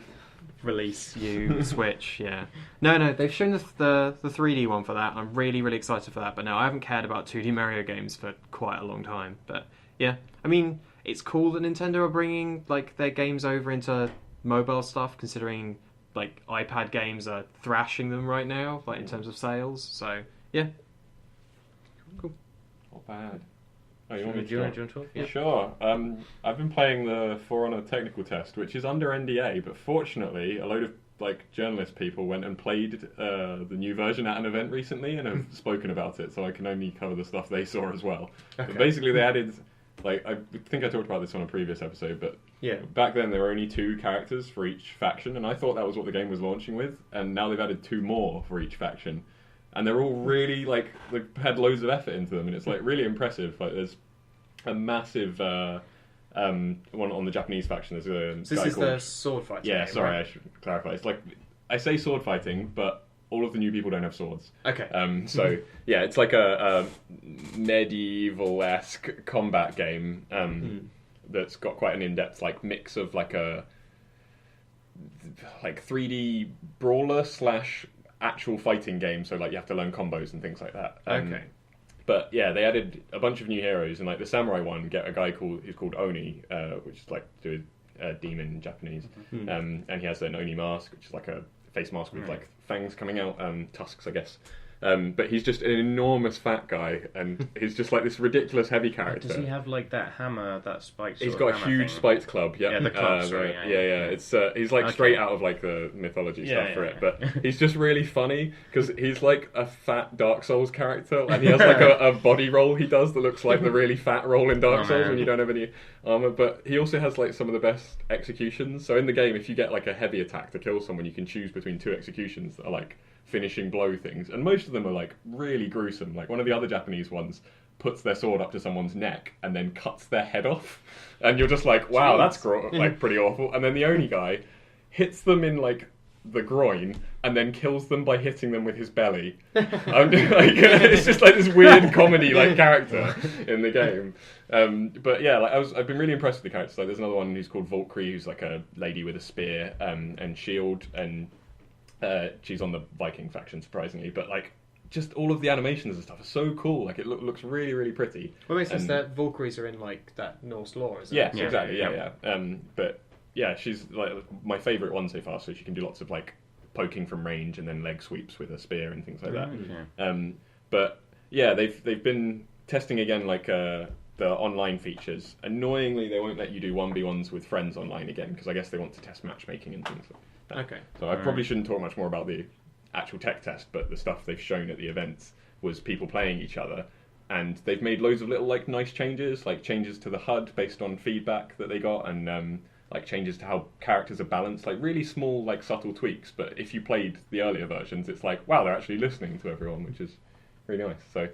release you Switch. Yeah, no, they've shown the 3D one for that. I'm really excited for that. But no, I haven't cared about 2D Mario games for quite a long time. But yeah, I mean, it's cool that Nintendo are bringing like their games over into mobile stuff, considering like iPad games are thrashing them right now, like in terms of sales. So yeah, cool. Not bad. Oh, Do you want me to you want talk? to talk? Yeah. Sure. I've been playing the For Honor technical test, which is under NDA, but fortunately, a load of like journalist people went and played the new version at an event recently and have spoken about it, so I can only cover the stuff they saw as well. Okay. But basically, they added, like, I think I talked about this on a previous episode, but Yeah. back then there were only 2 characters for each faction, and I thought that was what the game was launching with, and now they've added 2 more for each faction. And they're all really, like, they've had loads of effort into them, and it's, like, really impressive. Like, there's a massive one on the Japanese faction. There's a So guy this is called... the sword fighting Yeah, game, sorry, right? I should clarify. It's like, I say sword fighting, but all of the new people don't have swords. Okay. So, yeah, it's like a medieval-esque combat game that's got quite an in-depth, like, mix of, like, a... like, 3D brawler / actual fighting game, so like you have to learn combos and things like that. Okay. But yeah, they added a bunch of new heroes, and like the samurai one, get a guy who's called Oni, which is like to do a demon in Japanese, and he has an Oni mask, which is like a face mask with like fangs coming out, tusks, I guess. But he's just an enormous fat guy, and he's just like this ridiculous heavy character. Does he have like that hammer, that spiked? He's got a huge spiked club. Yeah, the club. Sorry, yeah. It's he's like straight out of like the mythology stuff for it. But he's just really funny because he's like a fat Dark Souls character, and he has like a body roll he does that looks like the really fat roll in Dark Souls when you don't have any armor. But he also has like some of the best executions. So in the game, if you get like a heavy attack to kill someone, you can choose between 2 executions that are like finishing blow things, and most of them are like really gruesome. Like one of the other Japanese ones puts their sword up to someone's neck and then cuts their head off, and you're just like, wow, that's like pretty awful. And then the Oni guy hits them in like the groin and then kills them by hitting them with his belly. It's just like this weird comedy like character in the game. But yeah, like I've been really impressed with the characters. Like there's another one who's called Valkyrie, who's like a lady with a spear and shield, and she's on the Viking faction, surprisingly, but like just all of the animations and stuff are so cool. Like it looks really pretty. Well, it makes sense that Valkyries are in like that Norse lore, isn't Yeah, it? exactly. Yeah. But yeah, she's like my favourite one so far. So she can do lots of like poking from range and then leg sweeps with a spear and things like that. But yeah, they've been testing again like the online features. Annoyingly, they won't let you do 1v1s with friends online again because I guess they want to test matchmaking and things like that. Okay. So I probably shouldn't talk much more about the actual tech test, but the stuff they've shown at the events was people playing each other, and they've made loads of little like nice changes, like changes to the HUD based on feedback that they got, and like changes to how characters are balanced, like really small, like subtle tweaks. But if you played the earlier versions, it's like, wow, they're actually listening to everyone, which is really nice. So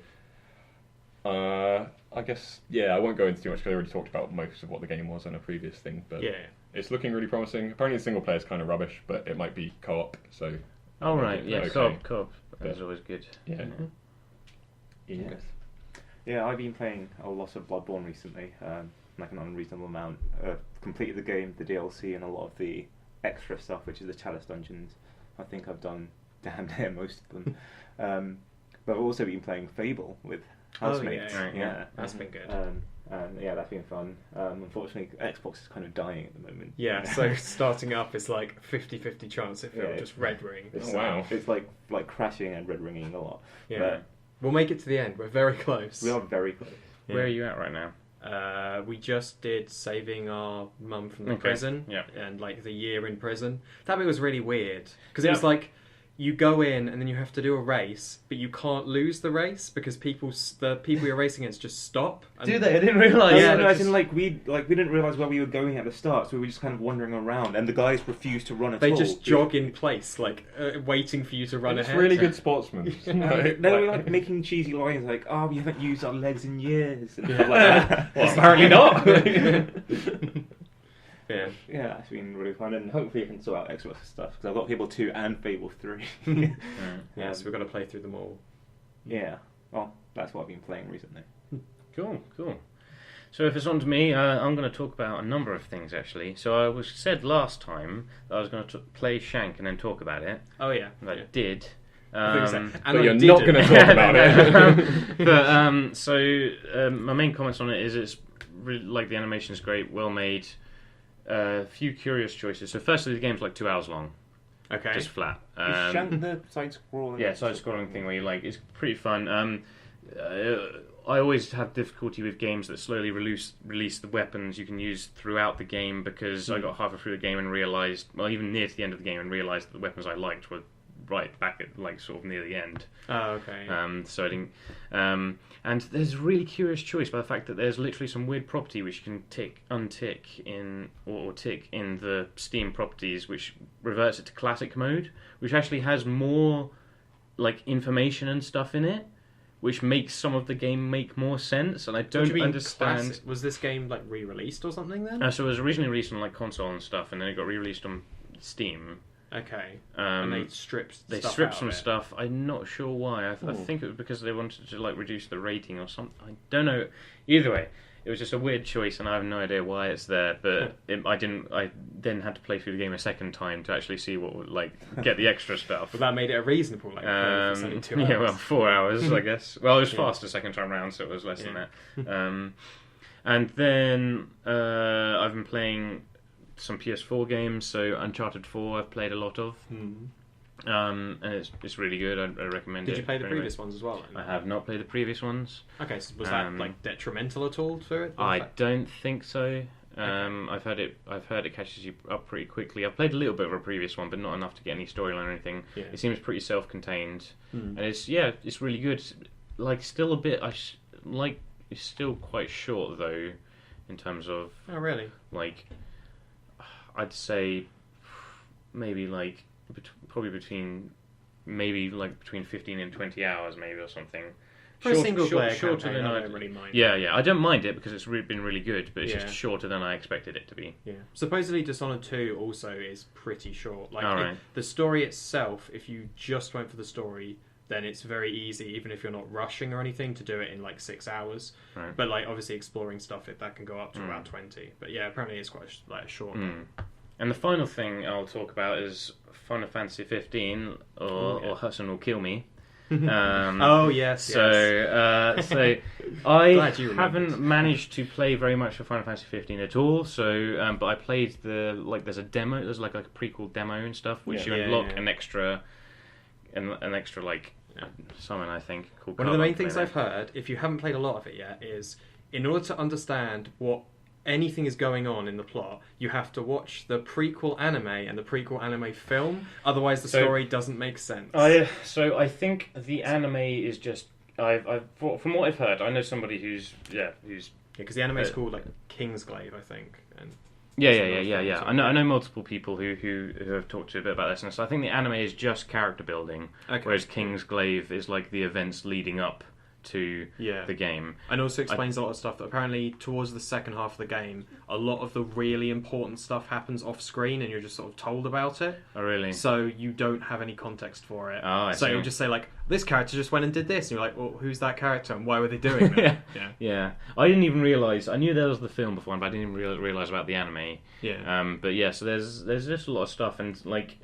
I guess, yeah, I won't go into too much because I already talked about most of what the game was on a previous thing, but it's looking really promising. Apparently the single player is kind of rubbish, but it might be co-op, so... Oh, right, yeah, okay. co-op. That's always good. Yeah. Yeah, I've been playing a lot of Bloodborne recently, like an unreasonable amount. Completed the game, the DLC, and a lot of the extra stuff, which is the Chalice dungeons. I think I've done damn near most of them. But I've also been playing Fable with housemates. Yeah, that's been good. Yeah, that's been fun. Unfortunately, Xbox is kind of dying at the moment. Yeah, so starting up is like 50-50 chance if it'll Yeah. just red ring. It's, wow. It's like crashing and red ringing a lot. Yeah. But We'll make it to the end. We're very close. we are very close. Yeah. Where are you at right now? We just did saving our mum from the Okay, prison, yeah. and like the year in prison. That bit was really weird because it was like you go in and then you have to do a race, but you can't lose the race because the people you're racing against just stop. And Do they? I didn't realise. Yeah, No, they as in, just- like we didn't realise where we were going at the start, so we were just kind of wandering around, and the guys refused to run at They all. just jog in place, like waiting for you to run It's ahead. really good sportsmen. They were like making cheesy lines like, "Oh, we haven't used our legs in years," and Yeah. stuff like that. Well, apparently not. Yeah. Yeah, that's been really fun, and hopefully I can sort out Xbox stuff because I've got Fable 2 and Fable 3. Yeah, so we've got to play through them all. Yeah, well, that's what I've been playing recently. Cool. So if it's on to me, I'm going to talk about a number of things actually. So I said last time that I was going to play Shank and then talk about it. Oh yeah. And I did. But you're not going to talk about it. So my main comments on it is it's really, like the animation is great, well made. A few curious choices. So firstly, the game's like 2 hours long. Okay. Just flat. Is Shank the side-scrolling? Yeah, side-scrolling thing where you like it's pretty fun. I always have difficulty with games that slowly release the weapons you can use throughout the game because I got halfway through the game and realised, well, even near to the end of the game, and realised that the weapons I liked were right back at like sort of near the end. Oh, okay. So I didn't. And there's a really curious choice by the fact that there's literally some weird property which you can untick in or tick in the Steam properties, which reverts it to classic mode, which actually has more like information and stuff in it, which makes some of the game make more sense. And I don't understand. Classic? Was this game like re-released or something then? So it was originally released on like console and stuff, and then it got re-released on Steam. Okay. And they stripped some stuff. I'm not sure why. I think it was because they wanted to like reduce the rating or something. I don't know. Either way, it was just a weird choice, and I have no idea why it's there. But I then had to play through the game a second time to actually see what would like get the extra stuff. But that made it a reasonable like. It's only 2 hours. Yeah, well, 4 hours, I guess. Well, it was faster second time round, so it was less than that. And then I've been playing some PS4 games, so Uncharted 4 I've played a lot of, and it's really good. I recommend it. Did you play the previous ones as well? I have not played the previous ones. Okay, so was that like detrimental at all to it? I don't think so. I've heard it catches you up pretty quickly. I've played a little bit of a previous one, but not enough to get any storyline or anything. Yeah. It seems pretty self-contained, and it's really good. Like still a bit, it's still quite short though, in terms of. Oh really? Like. I'd say maybe like probably between 15 and 20 hours maybe or something. For a single player shorter campaign, than I don't really mind. Yeah, I don't mind it because it's been really good, but it's just shorter than I expected it to be. Yeah. Supposedly Dishonored 2 also is pretty short. Like the story itself, if you just went for the story, then it's very easy, even if you're not rushing or anything, to do it in like 6 hours. Right. But like obviously exploring stuff, that can go up to about 20. But yeah, apparently it's quite a short game. And the final thing I'll talk about is Final Fantasy 15, or Hudson Will Kill Me. Oh yes. So I haven't managed to play very much of Final Fantasy 15 at all. So, but I played there's a demo. There's like a prequel demo and stuff, which you unlock an extra like. Summon, I think. Called One of the main things I've heard, if you haven't played a lot of it yet, is in order to understand what anything is going on in the plot, you have to watch the prequel anime and the prequel anime film. Otherwise, the story doesn't make sense. So I think the anime is just from what I've heard. I know somebody who's because the anime is called like Kingsglaive, I think, and. Yeah. I know multiple people who have talked to a bit about this, and so I think the anime is just character building, whereas Kingsglaive is like the events leading up to the game. And also explains a lot of stuff that apparently towards the second half of the game, a lot of the really important stuff happens off screen and you're just sort of told about it. Oh, really? So you don't have any context for it. Oh, I see. You'll just say like, this character just went and did this, and you're like, well, who's that character and why were they doing that? Yeah. I didn't even realise. I knew there was the film before, but I didn't even realise about the anime. Yeah. But yeah, so there's just a lot of stuff, and like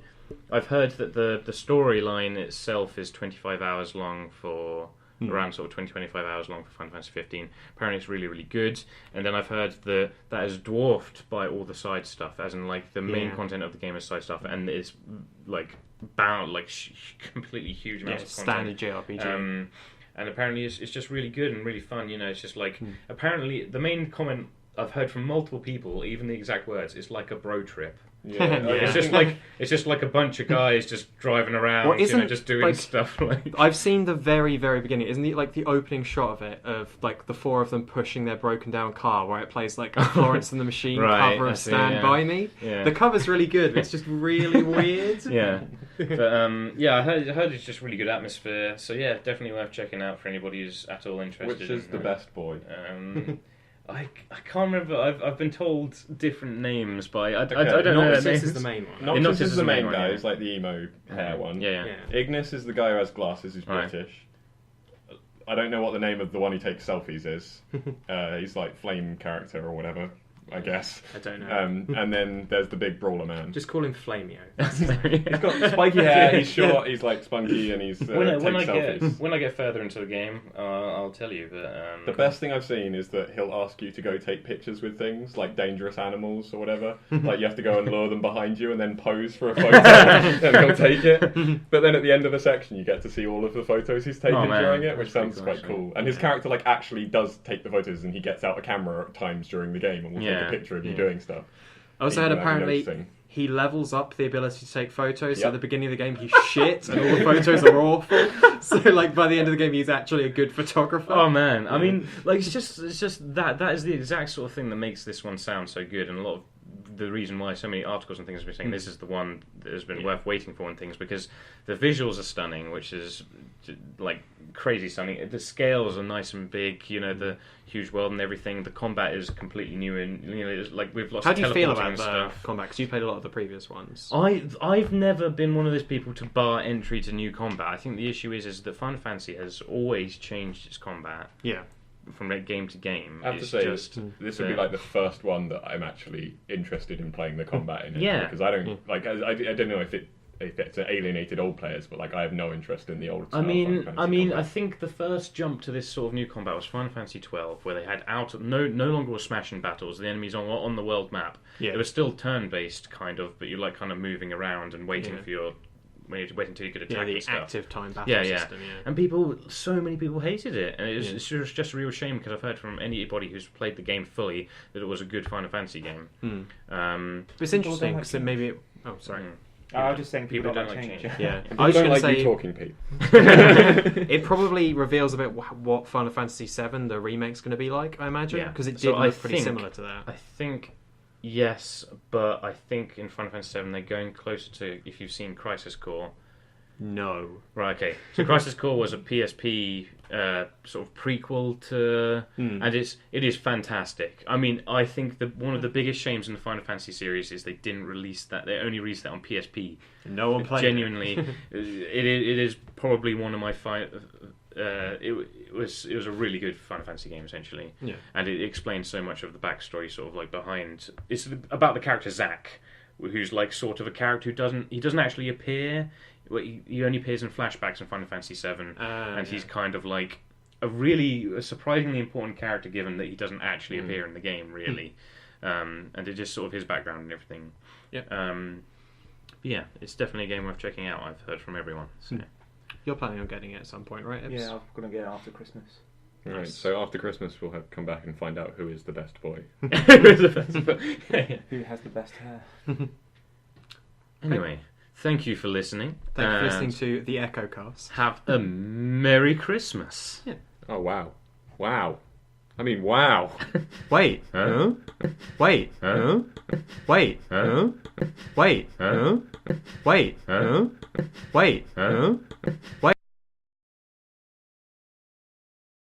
I've heard that the storyline itself is 25 hours long for. Around sort of 20-25 hours long for Final Fantasy 15. Apparently it's really, really good. And then I've heard that is dwarfed by all the side stuff, as in like the main content of the game is side stuff, and it's like bound like completely huge amounts of content. Standard JRPG. And apparently it's just really good and really fun. You know, it's just like apparently the main comment I've heard from multiple people, even the exact words, it's like a bro trip. It's just like a bunch of guys just driving around, just doing stuff. Like I've seen the very, very beginning. Isn't it like the opening shot of it of like the four of them pushing their broken down car, where it plays like Florence and the Machine cover of Stand By Me? Yeah. The cover's really good, but it's just really weird. But I heard it's just really good atmosphere. So yeah, definitely worth checking out for anybody who's at all interested. Which is the best boy? I can't remember. I've been told different names, but I don't know. Noctis is the main one. Noctis is the main guy. He's like the emo hair one. Yeah. Ignis is the guy who has glasses, who's British. I don't know what the name of the one who takes selfies is. He's like flame character or whatever, I guess. I don't know. And then there's the big brawler man. Just call him Flamio. He's got spiky hair, he's short, he's like spunky, and he's when I selfies. when I get further into the game, I'll tell you. But The best thing I've seen is that he'll ask you to go take pictures with things, like dangerous animals or whatever. Like you have to go and lure them behind you and then pose for a photo, and he'll take it. But then at the end of the section, you get to see all of the photos he's taken during it, which sounds quite cool. And his character like actually does take the photos, and he gets out a camera at times during the game and will take a picture of you doing stuff. I also heard apparently he levels up the ability to take photos. So at the beginning of the game, he's shit, and all the photos are awful. So like by the end of the game, he's actually a good photographer. Oh man, I mean, like it's just that is the exact sort of thing that makes this one sound so good, and a lot of the reason why so many articles and things have been saying this is the one that has been worth waiting for and things, because the visuals are stunning, which is like crazy stunning. The scales are nice and big, you know, the huge world and everything. The combat is completely new, and you know, it's like we've lots How of do you feel about and the stuff. combat? Because you played a lot of the previous ones. I've never been one of those people to bar entry to new combat. I think the issue is that Final Fantasy has always changed its combat. Yeah. From game to game. I have to say, this would be like the first one that I'm actually interested in playing the combat in. Because I don't I don't know if it's alienated old players, but like I have no interest in the old. I think the first jump to this sort of new combat was Final Fantasy 12, where they had no longer were smashing battles. The enemies on the world map. Yeah. It was still turn based kind of, but you're like kind of moving around and waiting for your. Wait until you could attack the stuff. active time battle system. Yeah. And so many people hated it, and it's just a real shame because I've heard from anybody who's played the game fully that it was a good Final Fantasy game. It's interesting because maybe. Oh, sorry. I was just saying people don't like change. Yeah, I don't like you talking, Pete. It probably reveals a bit what Final Fantasy VII, the remake's going to be like, I imagine, because it did look pretty similar to that. I think. Yes, but I think in Final Fantasy VII they're going closer to, if you've seen Crisis Core. No. Right, okay. So Crisis Core was a PSP sort of prequel to... And it is fantastic. I mean, I think one of the biggest shames in the Final Fantasy series is they didn't release that. They only released that on PSP. No one played it. It is probably one of my... It was a really good Final Fantasy game essentially, and it explains so much of the backstory, sort of like behind. It's about the character Zack, who's like sort of a character who doesn't actually appear. He only appears in flashbacks in Final Fantasy VII, and he's kind of like a surprisingly important character, given that he doesn't actually appear in the game really, and it's just sort of his background and everything. Yeah, it's definitely a game worth checking out. I've heard from everyone. So. You're planning on getting it at some point, right, Ibs? Yeah, I'm going to get it after Christmas. Right, so after Christmas we'll come back and find out who is the best boy. Who has the best hair? Anyway, thank you for listening. Thank you for listening to the Echo Cast. Have a Merry Christmas. Yeah. Oh, wow. Wow. I mean, wow. Wait. Huh? Wait. Huh? Wait. Huh? Wait. Huh? Wait. Huh? Wait. Huh? Wait. Huh? Wait.